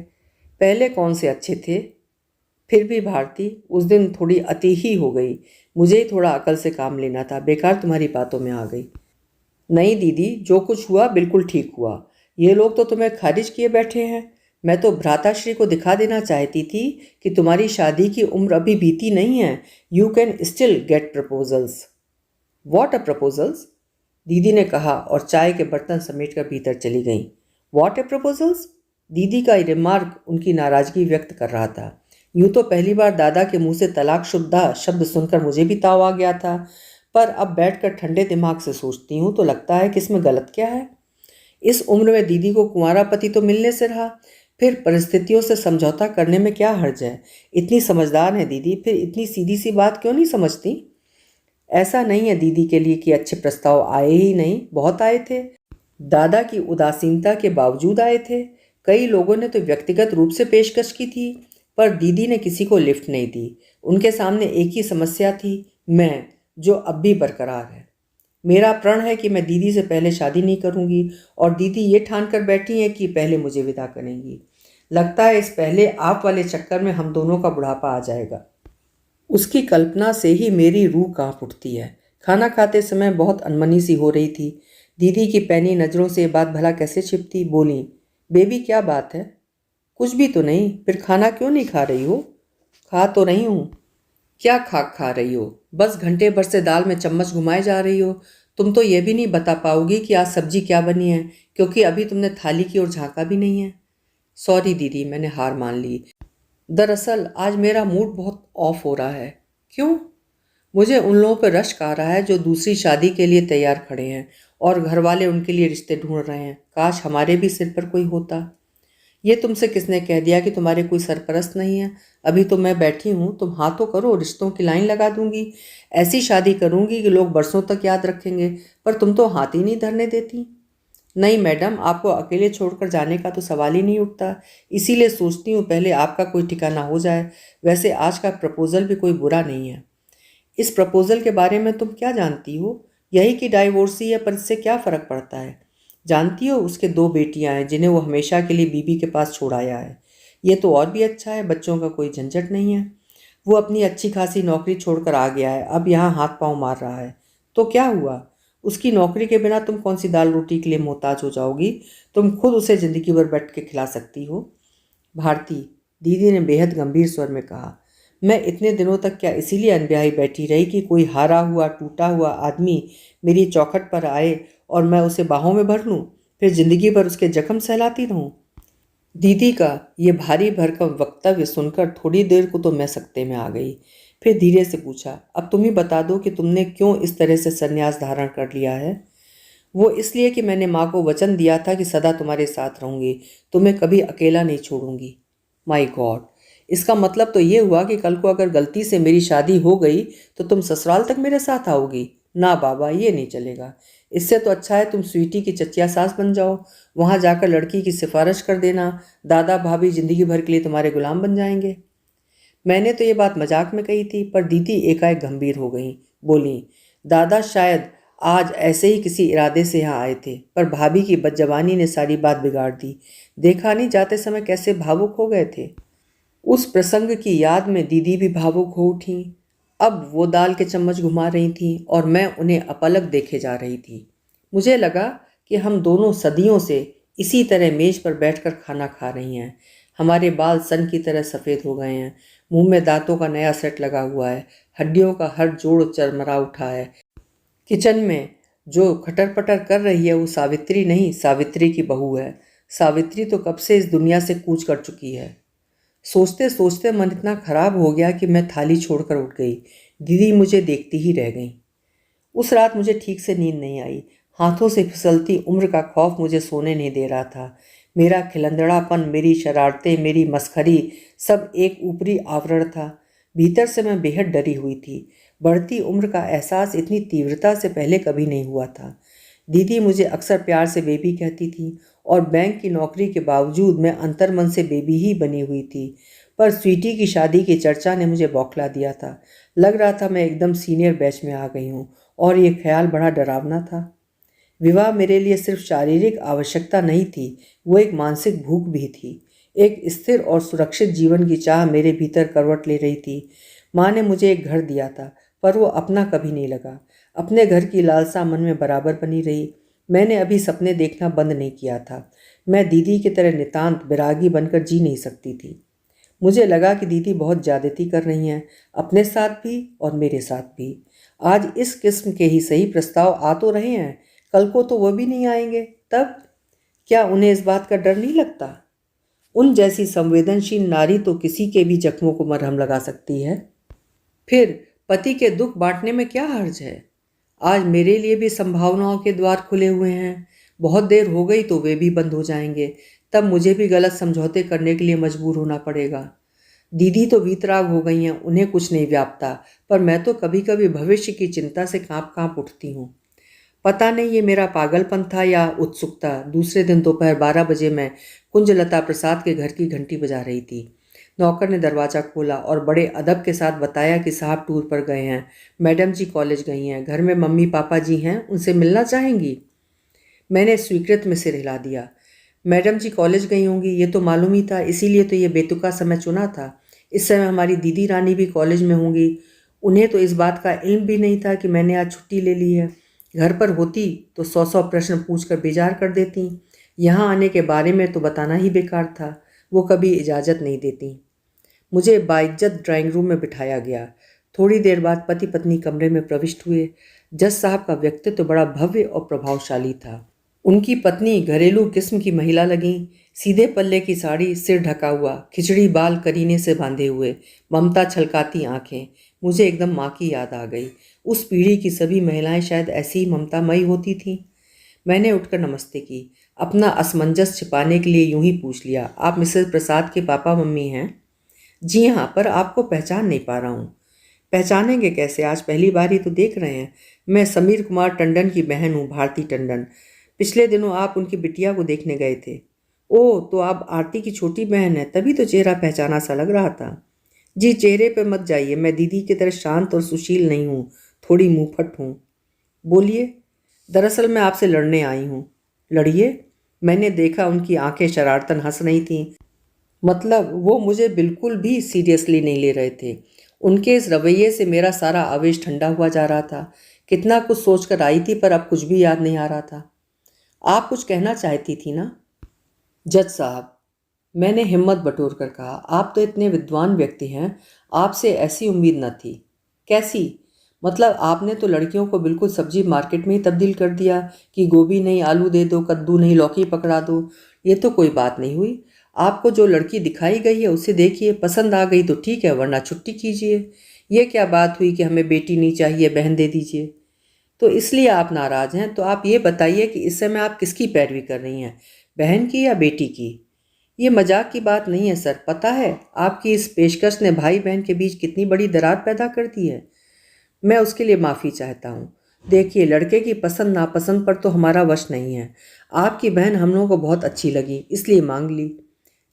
पहले कौन से अच्छे थे। फिर भी भारती, उस दिन थोड़ी अति ही हो गई। मुझे ही थोड़ा अकल से काम लेना था। बेकार तुम्हारी बातों में आ गई। नहीं दीदी, जो कुछ हुआ बिल्कुल ठीक हुआ। ये लोग तो तुम्हें खारिज किए बैठे हैं। मैं तो भ्राताश्री को दिखा देना चाहती थी कि तुम्हारी शादी की उम्र अभी बीती नहीं है। You can still get proposals. What a proposals? दीदी ने कहा और चाय के बर्तन समेट कर भीतर चली गईं। What A proposals? दीदी का रिमार्क उनकी नाराजगी व्यक्त कर रहा था। यूँ तो पहली बार दादा के मुंह से तलाकशुदा शब्द सुनकर मुझे भी ताव आ गया था, पर अब बैठकर ठंडे दिमाग से सोचती हूँ तो लगता है कि इसमें गलत क्या है। इस उम्र में दीदी को कुंवारा पति तो मिलने से रहा, फिर परिस्थितियों से समझौता करने में क्या हर्ज है। इतनी समझदार है दीदी, फिर इतनी सीधी सी बात क्यों नहीं समझती? ऐसा नहीं है दीदी के लिए कि अच्छे प्रस्ताव आए ही नहीं, बहुत आए थे। दादा की उदासीनता के बावजूद आए थे। कई लोगों ने तो व्यक्तिगत रूप से पेशकश की थी, पर दीदी ने किसी को लिफ्ट नहीं दी। उनके सामने एक ही समस्या थी, मैं, जो अब भी बरकरार है। मेरा प्रण है कि मैं दीदी से पहले शादी नहीं करूंगी, और दीदी ये ठान कर बैठी हैं कि पहले मुझे विदा करेंगी। लगता है इस पहले आप वाले चक्कर में हम दोनों का बुढ़ापा आ जाएगा। उसकी कल्पना से ही मेरी रूह कांप उठती है। खाना खाते समय बहुत अनमनी सी हो रही थी। दीदी की पैनी नज़रों से ये बात भला कैसे छिपती? बोली, बेबी क्या बात है? कुछ भी तो नहीं। फिर खाना क्यों नहीं खा रही हो? खा तो रही हूँ। क्या खाक खा रही हो? बस घंटे भर से दाल में चम्मच घुमाए जा रही हो। तुम तो ये भी नहीं बता पाओगी कि आज सब्जी क्या बनी है, क्योंकि अभी तुमने थाली की ओर झांका भी नहीं है। सॉरी दीदी, मैंने हार मान ली। दरअसल आज मेरा मूड बहुत ऑफ हो रहा है। क्यों? मुझे उन लोगों पर रश्क आ रहा है जो दूसरी शादी के लिए तैयार खड़े हैं और घर वाले उनके लिए रिश्ते ढूंढ रहे हैं। काश हमारे भी सिर पर कोई होता। ये तुमसे किसने कह दिया कि तुम्हारे कोई सरपरस्त नहीं है? अभी तो मैं बैठी हूँ, तुम हाँ तो करो, रिश्तों की लाइन लगा दूंगी। ऐसी शादी करूंगी कि लोग बरसों तक याद रखेंगे। पर तुम तो हाथ ही नहीं धरने देती। नहीं मैडम, आपको अकेले छोड़कर जाने का तो सवाल ही नहीं उठता। इसीलिए सोचती हूँ पहले आपका कोई ठिकाना हो जाए। वैसे आज का प्रपोजल भी कोई बुरा नहीं है। इस प्रपोजल के बारे में तुम क्या जानती हो? यही कि डाइवोर्सी है, पर इससे क्या फ़र्क पड़ता है? जानती हो उसके दो बेटियां हैं जिन्हें वो हमेशा के लिए बीबी के पास छोड़ आया है। ये तो और भी अच्छा है, बच्चों का कोई झंझट नहीं है। वो अपनी अच्छी खासी नौकरी छोड़कर आ गया है, अब यहाँ हाथ पांव मार रहा है। तो क्या हुआ? उसकी नौकरी के बिना तुम कौन सी दाल रोटी के लिए मोहताज हो जाओगी? तुम खुद उसे ज़िंदगी भर बैठ के खिला सकती हो। भारती, दीदी ने बेहद गंभीर स्वर में कहा, मैं इतने दिनों तक क्या इसीलिए अनब्याही बैठी रही कि कोई हारा हुआ टूटा हुआ आदमी मेरी चौखट पर आए और मैं उसे बाहों में भर लूं, फिर जिंदगी भर उसके जख्म सहलाती रहूं? दीदी का ये भारी भरकम वक्तव्य सुनकर थोड़ी देर को तो मैं सकते में आ गई। फिर धीरे से पूछा, अब तुम ही बता दो कि तुमने क्यों इस तरह से संन्यास धारण कर लिया है? वो इसलिए कि मैंने माँ को वचन दिया था कि सदा तुम्हारे साथ रहूंगी, तुम्हें कभी अकेला नहीं छोड़ूंगी। माय गॉड, इसका मतलब तो ये हुआ कि कल को अगर गलती से मेरी शादी हो गई तो तुम ससुराल तक मेरे साथ आओगी? ना बाबा, ये नहीं चलेगा। इससे तो अच्छा है तुम स्वीटी की चचिया सास बन जाओ। वहाँ जाकर लड़की की सिफारिश कर देना। दादा भाभी जिंदगी भर के लिए तुम्हारे गुलाम बन जाएंगे। मैंने तो ये बात मजाक में कही थी, पर दीदी एकाएक गंभीर हो गई। बोली, दादा शायद आज ऐसे ही किसी इरादे से यहाँ आए थे, पर भाभी की बदजबानी ने सारी बात बिगाड़ दी। देखा नहीं जाते समय कैसे भावुक हो गए थे। उस प्रसंग की याद में दीदी भी भावुक हो उठी। अब वो दाल के चम्मच घुमा रही थीं और मैं उन्हें अपलक देखे जा रही थी। मुझे लगा कि हम दोनों सदियों से इसी तरह मेज पर बैठकर खाना खा रही हैं। हमारे बाल सन की तरह सफ़ेद हो गए हैं। मुंह में दांतों का नया सेट लगा हुआ है। हड्डियों का हर जोड़ चरमरा उठा है। किचन में जो खटर पटर कर रही है वो सावित्री नहीं, सावित्री की बहू है। सावित्री तो कब से इस दुनिया से कूच कर चुकी है। सोचते सोचते मन इतना खराब हो गया कि मैं थाली छोड़कर उठ गई। दीदी मुझे देखती ही रह गई। उस रात मुझे ठीक से नींद नहीं आई। हाथों से फिसलती उम्र का खौफ मुझे सोने नहीं दे रहा था। मेरा खिलंदड़ापन, मेरी शरारतें, मेरी मस्खरी सब एक ऊपरी आवरण था। भीतर से मैं बेहद डरी हुई थी। बढ़ती उम्र का एहसास इतनी तीव्रता से पहले कभी नहीं हुआ था। दीदी मुझे अक्सर प्यार से बेबी कहती थी और बैंक की नौकरी के बावजूद मैं अंतर्मन से बेबी ही बनी हुई थी। पर स्वीटी की शादी की चर्चा ने मुझे बौखला दिया था। लग रहा था मैं एकदम सीनियर बैच में आ गई हूँ और ये ख्याल बड़ा डरावना था। विवाह मेरे लिए सिर्फ शारीरिक आवश्यकता नहीं थी, वो एक मानसिक भूख भी थी। एक स्थिर और सुरक्षित जीवन की चाह मेरे भीतर करवट ले रही थी। माँ ने मुझे एक घर दिया था, पर वो अपना कभी नहीं लगा। अपने घर की लालसा मन में बराबर बनी रही। मैंने अभी सपने देखना बंद नहीं किया था। मैं दीदी की तरह नितांत बैरागी बनकर जी नहीं सकती थी। मुझे लगा कि दीदी बहुत ज्यादती कर रही हैं, अपने साथ भी और मेरे साथ भी। आज इस किस्म के ही सही प्रस्ताव आ तो रहे हैं, कल को तो वह भी नहीं आएंगे। तब क्या उन्हें इस बात का डर नहीं लगता? उन जैसी संवेदनशील नारी तो किसी के भी जख्मों को मरहम लगा सकती है। फिर पति के दुख बांटने में क्या हर्ज है? आज मेरे लिए भी संभावनाओं के द्वार खुले हुए हैं। बहुत देर हो गई तो वे भी बंद हो जाएंगे। तब मुझे भी गलत समझौते करने के लिए मजबूर होना पड़ेगा। दीदी तो वीतराग हो गई हैं, उन्हें कुछ नहीं व्यापता, पर मैं तो कभी कभी भविष्य की चिंता से कांप कांप उठती हूँ। पता नहीं ये मेरा पागलपन था या उत्सुकता। दूसरे दिन दोपहर 12 बजे मैं कुंजलता प्रसाद के घर की घंटी बजा रही थी। नौकर ने दरवाज़ा खोला और बड़े अदब के साथ बताया कि साहब टूर पर गए हैं, मैडम जी कॉलेज गई हैं, घर में मम्मी पापा जी हैं, उनसे मिलना चाहेंगी। मैंने स्वीकृत में सिर हिला दिया। मैडम जी कॉलेज गई होंगी ये तो मालूम ही था, इसीलिए तो ये बेतुका समय चुना था। इस समय हमारी दीदी रानी भी कॉलेज में होंगी। उन्हें तो इस बात का इल्म भी नहीं था कि मैंने आज छुट्टी ले ली है। घर पर होती तो 100 प्रश्न पूछकर बेजार कर देती। यहाँ आने के बारे में तो बताना ही बेकार था। वो कभी इजाज़त नहीं देती। मुझे बाइज्जत ड्राइंग रूम में बिठाया गया। थोड़ी देर बाद पति पत्नी कमरे में प्रविष्ट हुए। जज साहब का व्यक्तित्व तो बड़ा भव्य और प्रभावशाली था। उनकी पत्नी घरेलू किस्म की महिला लगी। सीधे पल्ले की साड़ी, सिर ढका हुआ, खिचड़ी बाल करीने से बांधे हुए, ममता छलकाती आंखें। मुझे एकदम माँ की याद आ गई। उस पीढ़ी की सभी महिलाएं शायद ऐसी ही ममतामयी होती थीं। मैंने उठकर नमस्ते की, अपना असमंजस छिपाने के लिए यूं ही पूछ लिया, आप मिसेस प्रसाद के पापा मम्मी हैं? जी हाँ, पर आपको पहचान नहीं पा रहा हूँ। पहचानेंगे कैसे, आज पहली बार ही तो देख रहे हैं। मैं समीर कुमार टंडन की बहन हूँ, भारती टंडन। पिछले दिनों आप उनकी बिटिया को देखने गए थे। ओह, तो आप आरती की छोटी बहन है, तभी तो चेहरा पहचाना सा लग रहा था। जी, चेहरे पे मत जाइए, मैं दीदी की तरह शांत और सुशील नहीं हूँ, थोड़ी मुंहफट हूँ। बोलिए। दरअसल मैं आपसे लड़ने आई हूँ। लड़िए। मैंने देखा उनकी आंखें शरारतन हंस रही थीं। मतलब वो मुझे बिल्कुल भी सीरियसली नहीं ले रहे थे। उनके इस रवैये से मेरा सारा आवेश ठंडा हुआ जा रहा था। कितना कुछ सोचकर आई थी, पर अब कुछ भी याद नहीं आ रहा था। आप कुछ कहना चाहती थी ना? जज साहब, मैंने हिम्मत बटोर कर कहा, आप तो इतने विद्वान व्यक्ति हैं, आपसे ऐसी उम्मीद न थी। कैसी? मतलब आपने तो लड़कियों को बिल्कुल सब्जी मार्केट में ही तब्दील कर दिया कि गोभी नहीं आलू दे दो, कद्दू नहीं लौकी पकड़ा दो। ये तो कोई बात नहीं हुई। आपको जो लड़की दिखाई गई है उसे देखिए, पसंद आ गई तो ठीक है, वरना छुट्टी कीजिए। ये क्या बात हुई कि हमें बेटी नहीं चाहिए, बहन दे दीजिए। तो इसलिए आप नाराज़ हैं? तो आप ये बताइए कि इस समय आप किसकी पैरवी कर रही हैं, बहन की या बेटी की? ये मजाक की बात नहीं है सर। पता है आपकी इस पेशकश ने भाई बहन के बीच कितनी बड़ी दरार पैदा कर दी है। मैं उसके लिए माफ़ी चाहता हूँ। देखिए, लड़के की पसंद नापसंद पर तो हमारा वश नहीं है। आपकी बहन हम लोगों को बहुत अच्छी लगी, इसलिए मांग ली।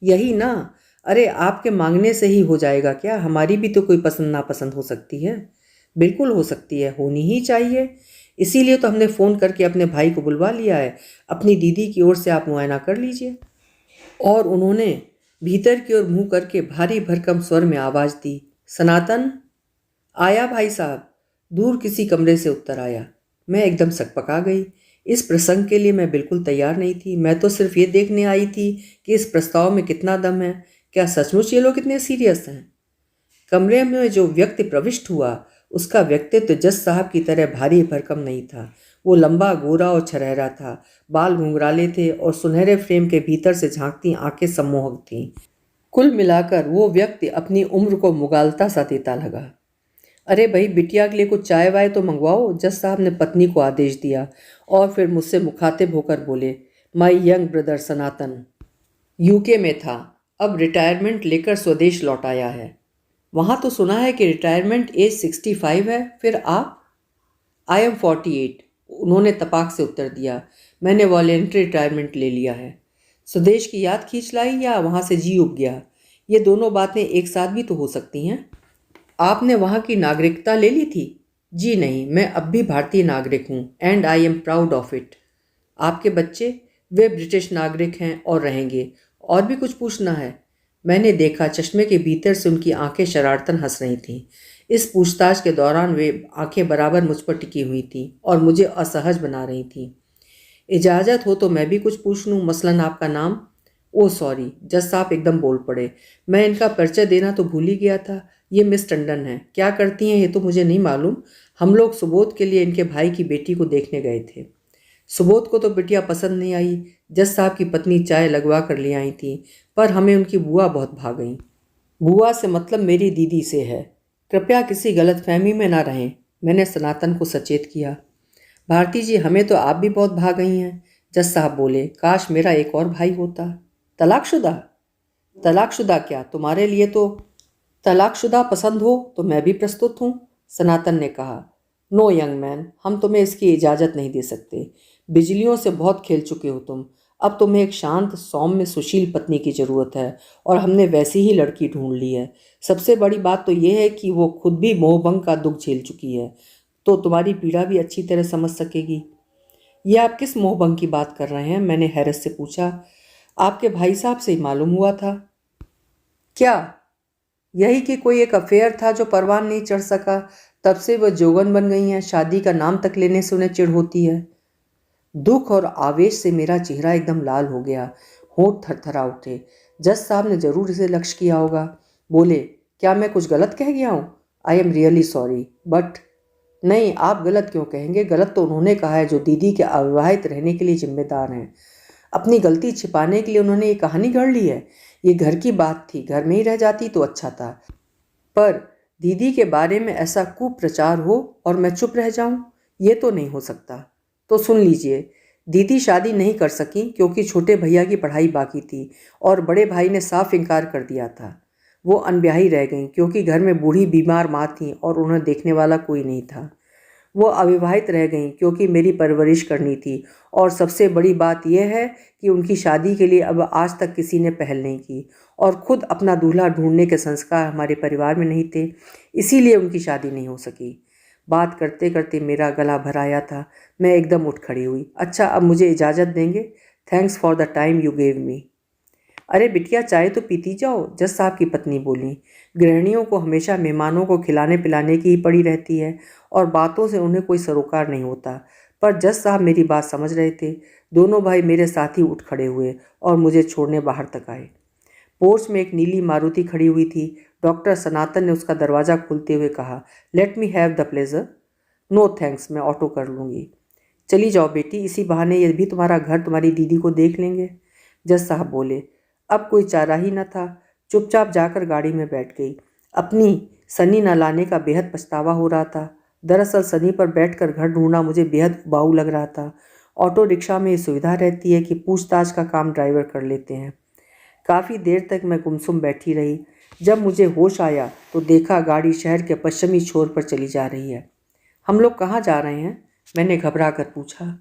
यही ना? अरे, आपके मांगने से ही हो जाएगा क्या? हमारी भी तो कोई पसंद नापसंद हो सकती है। बिल्कुल हो सकती है, होनी ही चाहिए। इसीलिए तो हमने फ़ोन करके अपने भाई को बुलवा लिया है। अपनी दीदी की ओर से आप मुआयना कर लीजिए। और उन्होंने भीतर की ओर मुंह करके भारी भरकम स्वर में आवाज़ दी, सनातन। आया भाई साहब, दूर किसी कमरे से उत्तर आया। मैं एकदम सकपका गई। इस प्रसंग के लिए मैं बिल्कुल तैयार नहीं थी। मैं तो सिर्फ ये देखने आई थी कि इस प्रस्ताव में कितना दम है। क्या सचमुच ये लोग इतने सीरियस हैं? कमरे में जो व्यक्ति प्रविष्ट हुआ, उसका व्यक्तित्व जज साहब की तरह भारी भरकम नहीं था। वो लंबा, गोरा और छरहरा था। बाल घुंघराले थे और सुनहरे फ्रेम के भीतर से झांकती आंखें सम्मोहक थीं। कुल मिलाकर वो व्यक्ति अपनी उम्र को मुगालता सा देता लगा। अरे भाई, बिटिया के लिए कुछ चाय वाय तो मंगवाओ, जज साहब ने पत्नी को आदेश दिया और फिर मुझसे मुखातिब होकर बोले, my young brother Sanatan UK में था, अब रिटायरमेंट लेकर स्वदेश लौट आया है। वहाँ तो सुना है कि रिटायरमेंट एज 65 है। फिर आप? आई एम 48, उन्होंने तपाक से उत्तर दिया। मैंने वॉलेंट्री रिटायरमेंट ले लिया है। स्वदेश की याद खींच लाई या वहाँ से जी उब गया? ये दोनों बातें एक साथ भी तो हो सकती हैं। आपने वहाँ की नागरिकता ले ली थी? जी नहीं, मैं अब भी भारतीय नागरिक हूँ, and I am proud of it. आपके बच्चे? वे ब्रिटिश नागरिक हैं और रहेंगे। और भी कुछ पूछना है? मैंने देखा चश्मे के भीतर से उनकी आंखें शरारतन हंस रही थीं। इस पूछताछ के दौरान वे आंखें बराबर मुझ पर टिकी हुई थीं और मुझे असहज बना रही थीं। इजाज़त हो तो मैं भी कुछ पूछ लूँ, मसलन आपका नाम? ओह सॉरी, जज साहब एकदम बोल पड़े। मैं इनका परिचय देना तो भूल ही गया था। ये मिस टंडन है। क्या करती हैं ये तो मुझे नहीं मालूम। हम लोग सुबोध के लिए इनके भाई की बेटी को देखने गए थे। सुबोध को तो बिटिया पसंद नहीं आई। जज साहब की पत्नी चाय लगवा कर ले आई थी, पर हमें उनकी बुआ बहुत भा गई। बुआ से मतलब मेरी दीदी से है। कृपया किसी गलतफहमी में ना रहें। मैंने सनातन को सचेत किया। भारती जी, हमें तो आप भी बहुत भा गई हैं। जज साहब बोले, काश मेरा एक और भाई होता। तलाकशुदा? तलाकशुदा क्या, तुम्हारे लिए तो तलाकशुदा पसंद हो तो मैं भी प्रस्तुत हूँ, सनातन ने कहा। नो यंग मैन, हम तुम्हें इसकी इजाज़त नहीं दे सकते। बिजलियों से बहुत खेल चुके हो तुम। अब तुम्हें एक शांत, सौम्य, सुशील पत्नी की ज़रूरत है, और हमने वैसी ही लड़की ढूंढ ली है। सबसे बड़ी बात तो यह है कि वो खुद भी मोहभंग का दुख झेल चुकी है, तो तुम्हारी पीड़ा भी अच्छी तरह समझ सकेगी। ये आप किस मोहभंग की बात कर रहे हैं? मैंने हैरत से पूछा। आपके भाई साहब से ही मालूम हुआ था। क्या? यही कि कोई एक अफेयर था जो परवान नहीं चढ़ सका, तब से वह जोगन बन गई हैं। शादी का नाम तक लेने से उन्हें चिढ़ होती है। दुख और आवेश से मेरा चेहरा एकदम लाल हो गया, होंठ थरथरा उठे। जज साहब ने जरूर इसे लक्ष्य किया होगा। बोले, क्या मैं कुछ गलत कह गया हूँ? I am really sorry, but नहीं, आप गलत क्यों कहेंगे? गलत तो उन्होंने कहा है जो दीदी के अविवाहित रहने के लिए जिम्मेदार हैं। अपनी गलती छिपाने के लिए उन्होंने ये कहानी गढ़ ली है। ये घर की बात थी, घर में ही रह जाती तो अच्छा था, पर दीदी के बारे में ऐसा कुप्रचार हो और मैं चुप रह जाऊं, ये तो नहीं हो सकता। तो सुन लीजिए, दीदी शादी नहीं कर सकी क्योंकि छोटे भैया की पढ़ाई बाकी थी और बड़े भाई ने साफ इनकार कर दिया था। वो अनब्याही रह गईं क्योंकि घर में बूढ़ी बीमार माँ थी और उन्हें देखने वाला कोई नहीं था। वो अविवाहित रह गईं क्योंकि मेरी परवरिश करनी थी, और सबसे बड़ी बात यह है कि उनकी शादी के लिए अब आज तक किसी ने पहल नहीं की, और खुद अपना दूल्हा ढूंढने के संस्कार हमारे परिवार में नहीं थे, इसीलिए उनकी शादी नहीं हो सकी। बात करते करते मेरा गला भर आया था। मैं एकदम उठ खड़ी हुई। अच्छा, अब मुझे इजाज़त देंगे? Thanks for the time you gave me. अरे बिटिया, चाय तो पीती जाओ, जज साहब की पत्नी बोली। गृहिणियों को हमेशा मेहमानों को खिलाने पिलाने की ही पड़ी रहती है और बातों से उन्हें कोई सरोकार नहीं होता। पर जज साहब मेरी बात समझ रहे थे। दोनों भाई मेरे साथ ही उठ खड़े हुए और मुझे छोड़ने बाहर तक आए। पोर्च में एक नीली मारुति खड़ी हुई थी। डॉक्टर सनातन ने उसका दरवाज़ा खोलते हुए कहा, let me have the pleasure. No thanks, मैं ऑटो कर लूँगी। चली जाओ बेटी, इसी बहाने ये भी तुम्हारा घर तुम्हारी दीदी को देख लेंगे। जज साहब बोले। अब कोई चारा ही न था। चुपचाप जाकर गाड़ी में बैठ गई। अपनी सनी न लाने का बेहद पछतावा हो रहा था। दरअसल सनी पर बैठकर घर ढूंढना मुझे बेहद उबाऊ लग रहा था। ऑटो रिक्शा में ये सुविधा रहती है कि पूछताछ का काम ड्राइवर कर लेते हैं। काफ़ी देर तक मैं गुमसुम बैठी रही। जब मुझे होश आया तो देखा गाड़ी शहर के पश्चिमी छोर पर चली जा रही है। हम लोग कहाँ जा रहे हैं? मैंने घबरा कर पूछा।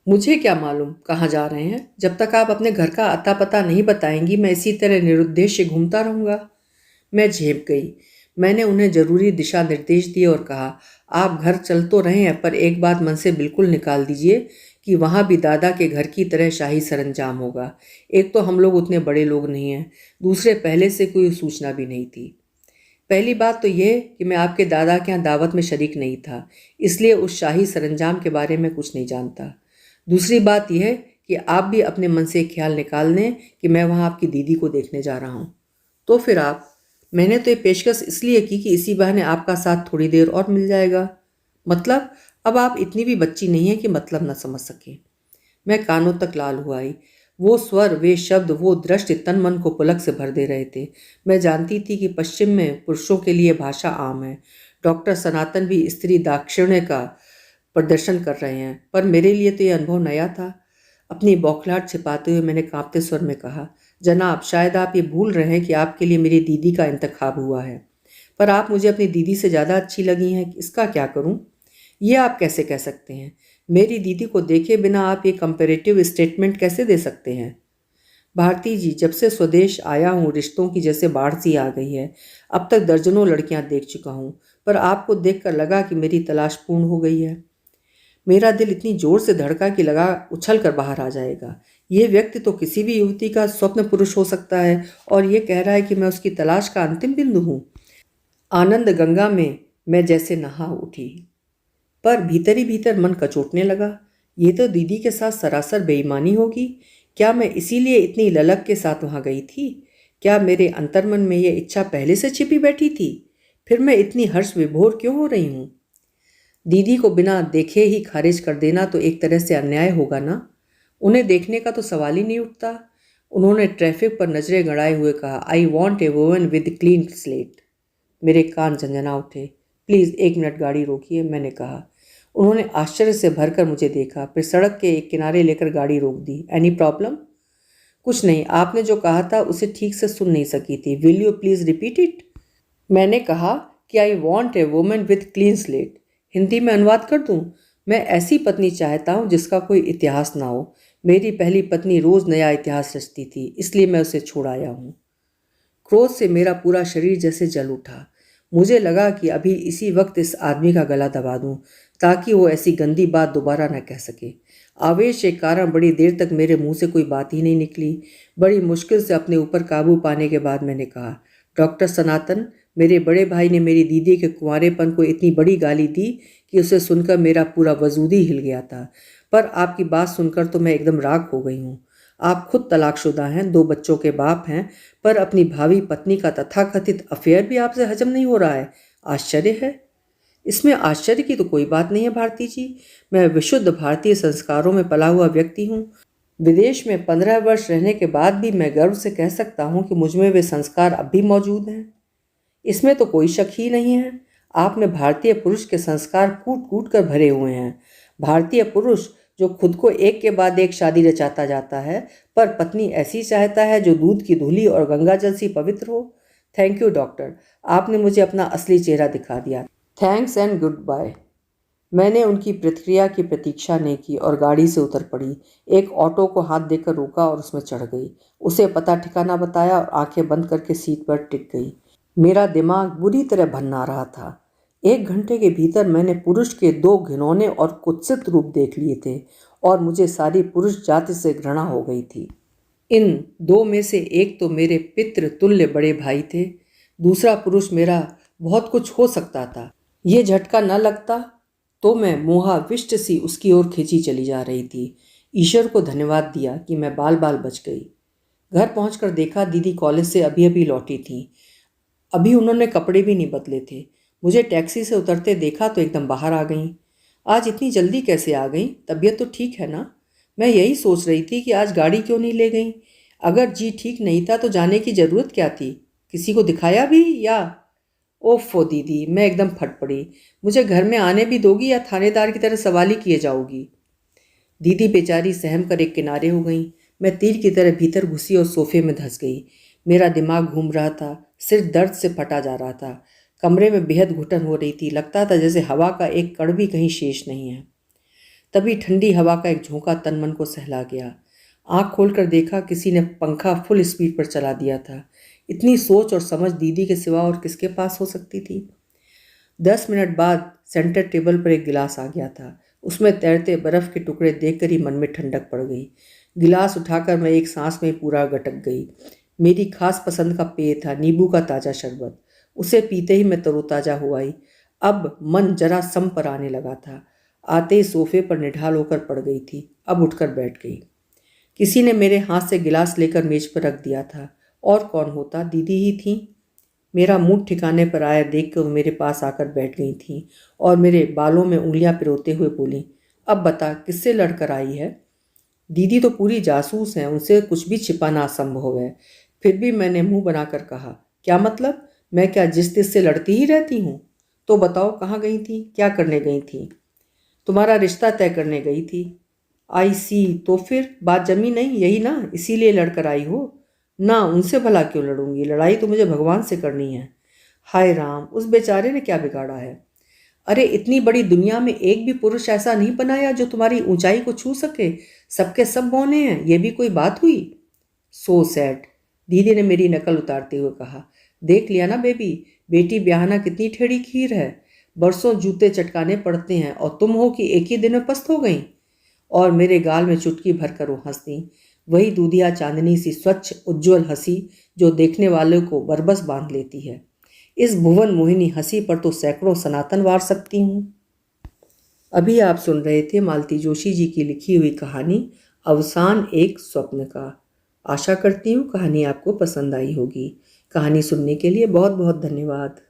मुझे क्या मालूम कहाँ जा रहे हैं? जब तक आप अपने घर का अता पता नहीं बताएंगी मैं इसी तरह निरुद्देश्य घूमता रहूँगा। मैं झेप गई। मैंने उन्हें जरूरी दिशा निर्देश दिए और कहा, आप घर चल तो रहे हैं, पर एक बात मन से बिल्कुल निकाल दीजिए कि वहाँ भी दादा के घर की तरह शाही सरंजाम होगा। एक तो हम लोग उतने बड़े लोग नहीं हैं, दूसरे पहले से कोई सूचना भी नहीं थी। पहली बात तो यह कि मैं आपके दादा के यहाँ दावत में शरीक नहीं था, इसलिए उस शाही सरंजाम के बारे में कुछ नहीं जानता। दूसरी बात यह कि आप भी अपने मन से एक ख्याल निकाल लें कि मैं वहाँ आपकी दीदी को देखने जा रहा हूँ। तो फिर आप? मैंने तो ये पेशकश इसलिए की कि इसी बहाने आपका साथ थोड़ी देर और मिल जाएगा। मतलब? अब आप इतनी भी बच्ची नहीं है कि मतलब न समझ सके। मैं कानों तक लाल हुआ आई। वो स्वर, वे शब्द, वो दृष्टि तन मन को पुलक से भर दे रहे थे। मैं जानती थी कि पश्चिम में पुरुषों के लिए भाषा आम है। डॉक्टर सनातन भी स्त्री दाक्षिण्य का प्रदर्शन कर रहे हैं, पर मेरे लिए तो यह अनुभव नया था। अपनी बौखलाहट छिपाते हुए मैंने कांपते स्वर में कहा, जनाब, शायद आप ये भूल रहे हैं कि आपके लिए मेरी दीदी का इंतखाब हुआ है, पर आप मुझे अपनी दीदी से ज़्यादा अच्छी लगी हैं। इसका क्या करूं? ये आप कैसे कह सकते हैं? मेरी दीदी को देखे बिना आप ये कंपैरेटिव स्टेटमेंट कैसे दे सकते हैं? भारती जी, जब से स्वदेश आया हूँ रिश्तों की जैसे बाढ़ सी आ गई है। अब तक दर्जनों लड़कियां देख चुका हूँ, पर आपको देखकर लगा कि मेरी तलाश पूर्ण हो गई है। मेरा दिल इतनी जोर से धड़का कि लगा उछल कर बाहर आ जाएगा। ये व्यक्ति तो किसी भी युवती का स्वप्न पुरुष हो सकता है और ये कह रहा है कि मैं उसकी तलाश का अंतिम बिंदु हूँ। आनंद गंगा में मैं जैसे नहा उठी, पर भीतर ही भीतर मन कचोटने लगा। ये तो दीदी के साथ सरासर बेईमानी होगी। क्या मैं इसीलिए इतनी ललक के साथ वहाँ गई थी? क्या मेरे अंतर्मन में ये इच्छा पहले से छिपी बैठी थी? फिर मैं इतनी हर्ष विभोर क्यों हो रही हूँ? दीदी को बिना देखे ही खारिज कर देना तो एक तरह से अन्याय होगा ना। उन्हें देखने का तो सवाल ही नहीं उठता। उन्होंने ट्रैफिक पर नजरें गड़ाए हुए कहा, I want a woman with clean slate. मेरे कान झंझना उठे। प्लीज़ 1 मिनट गाड़ी रोकिए, मैंने कहा। उन्होंने आश्चर्य से भरकर मुझे देखा, फिर सड़क के एक किनारे लेकर गाड़ी रोक दी। Any problem? कुछ नहीं, आपने जो कहा था उसे ठीक से सुन नहीं सकी थी। Will you please repeat it? मैंने कहा कि I want a woman with clean slate. Hindi में अनुवाद कर दूं? मैं ऐसी पत्नी चाहता हूं जिसका कोई इतिहास ना हो। मेरी पहली पत्नी रोज़ नया इतिहास रचती थी, इसलिए मैं उसे छोड़ आया हूँ। क्रोध से मेरा पूरा शरीर जैसे जल उठा। मुझे लगा कि अभी इसी वक्त इस आदमी का गला दबा दूं, ताकि वो ऐसी गंदी बात दोबारा न कह सके। आवेश के कारण बड़ी देर तक मेरे मुंह से कोई बात ही नहीं निकली। बड़ी मुश्किल से अपने ऊपर काबू पाने के बाद मैंने कहा, डॉक्टर सनातन, मेरे बड़े भाई ने मेरी दीदी के कुंवारेपन को इतनी बड़ी गाली दी कि उसे सुनकर मेरा पूरा वजूद ही हिल गया था। पर आपकी बात सुनकर तो मैं एकदम राख हो गई हूँ। आप खुद तलाकशुदा हैं, 2 बच्चों के बाप हैं, पर अपनी भावी पत्नी का तथाकथित अफेयर भी आपसे हजम नहीं हो रहा है। आश्चर्य है। इसमें आश्चर्य की तो कोई बात नहीं है भारती जी। मैं विशुद्ध भारतीय संस्कारों में पला हुआ व्यक्ति हूँ। विदेश में 15 वर्ष रहने के बाद भी मैं गर्व से कह सकता हूँ कि मुझ में वे संस्कार अब भी मौजूद हैं। इसमें तो कोई शक ही नहीं है। आप में भारतीय पुरुष के संस्कार कूट कूट कर भरे हुए हैं। भारतीय पुरुष जो खुद को एक के बाद एक शादी रचाता जाता है, पर पत्नी ऐसी चाहता है जो दूध की धूली और गंगा जल सी पवित्र हो। थैंक यू डॉक्टर, आपने मुझे अपना असली चेहरा दिखा दिया। Thanks and goodbye. मैंने उनकी प्रतिक्रिया की प्रतीक्षा नहीं की और गाड़ी से उतर पड़ी। एक ऑटो को हाथ देकर रोका और उसमें चढ़ गई। उसे पता ठिकाना बताया और आंखें बंद करके सीट पर टिक गई। मेरा दिमाग बुरी तरह भन्ना रहा था। 1 घंटे के भीतर मैंने पुरुष के 2 घिनौने और कुत्सित रूप देख लिए थे और मुझे सारी पुरुष जाति से घृणा हो गई थी। इन 2 में से एक तो मेरे पितृ तुल्य बड़े भाई थे, दूसरा पुरुष मेरा बहुत कुछ हो सकता था। ये झटका न लगता तो मैं मोहाविष्ट सी उसकी ओर खींची चली जा रही थी। ईश्वर को धन्यवाद दिया कि मैं बाल बाल बच गई। घर पहुंचकर देखा दीदी कॉलेज से अभी अभी लौटी थी। अभी उन्होंने कपड़े भी नहीं बदले थे। मुझे टैक्सी से उतरते देखा तो एकदम बाहर आ गई। आज इतनी जल्दी कैसे आ गई? तबीयत तो ठीक है ना? मैं यही सोच रही थी कि आज गाड़ी क्यों नहीं ले गई। अगर जी ठीक नहीं था तो जाने की ज़रूरत क्या थी? किसी को दिखाया भी या? ओफो दीदी, मैं एकदम फट पड़ी। मुझे घर में आने भी दोगी या थानेदार की तरह सवाल ही किए जाओगी? दीदी बेचारी सहम कर एक किनारे हो गई। मैं तीर की तरह भीतर घुसी और सोफे में धंस गई। मेरा दिमाग घूम रहा था, सिर दर्द से फटा जा रहा था। कमरे में बेहद घुटन हो रही थी। लगता था जैसे हवा का एक कण भी कहीं शेष नहीं है। तभी ठंडी हवा का एक झोंका तन मन को सहला गया। आंख खोलकर देखा किसी ने पंखा फुल स्पीड पर चला दिया था। इतनी सोच और समझ दीदी के सिवा और किसके पास हो सकती थी? 10 मिनट बाद सेंटर टेबल पर एक गिलास आ गया था। उसमें तैरते बर्फ के टुकड़े देखकर ही मन में ठंडक पड़ गई। गिलास उठाकर मैं एक सांस में पूरा गटक गई। मेरी खास पसंद का पेय था, नींबू का ताज़ा शरबत। उसे पीते ही मैं तरोताज़ा हो आई। अब मन जरा सम पर आने लगा था। आते ही सोफे पर निढाल होकर पड़ गई थी। अब उठकर बैठ गई। किसी ने मेरे हाथ से गिलास लेकर मेज पर रख दिया था। और कौन होता? दीदी ही थी। मेरा मूड ठिकाने पर आया देखकर वो मेरे पास आकर बैठ गई थी और मेरे बालों में उंगलियां पिरोते हुए बोली, अब बता किससे लड़कर आई है? दीदी तो पूरी जासूस हैं, उनसे कुछ भी छिपाना असंभव है। फिर भी मैंने मुंह बनाकर कहा, क्या मतलब? मैं क्या जिस तिस से लड़ती ही रहती हूँ? तो बताओ कहाँ गई थी, क्या करने गई थी? तुम्हारा रिश्ता तय करने गई थी। आई सी, तो फिर बात जमी नहीं, यही ना, इसीलिए लड़कर आई हो? ना, उनसे भला क्यों लड़ूंगी? लड़ाई तो मुझे भगवान से करनी है। हाय राम, उस बेचारे ने क्या बिगाड़ा है? अरे इतनी बड़ी दुनिया में एक भी पुरुष ऐसा नहीं बनाया जो तुम्हारी ऊंचाई को छू सके। सबके सब बौने हैं, ये भी कोई बात हुई? सो सैड, दीदी ने मेरी नकल उतारते हुए कहा। देख लिया ना बेबी, बेटी ब्याहना कितनी टेढ़ी खीर है। बरसों जूते चटकाने पड़ते हैं और तुम हो कि एक ही दिन में पस्त हो गई। और मेरे गाल में चुटकी भरकर वो हंस दी। वही दूधिया चांदनी सी स्वच्छ उज्ज्वल हंसी जो देखने वालों को बरबस बांध लेती है। इस भुवन मोहिनी हंसी पर तो सैकड़ों सनातन वार सकती हूँ। अभी आप सुन रहे थे मालती जोशी जी की लिखी हुई कहानी अवसान एक स्वप्न का। आशा करती हूँ कहानी आपको पसंद आई होगी। कहानी सुनने के लिए बहुत बहुत धन्यवाद।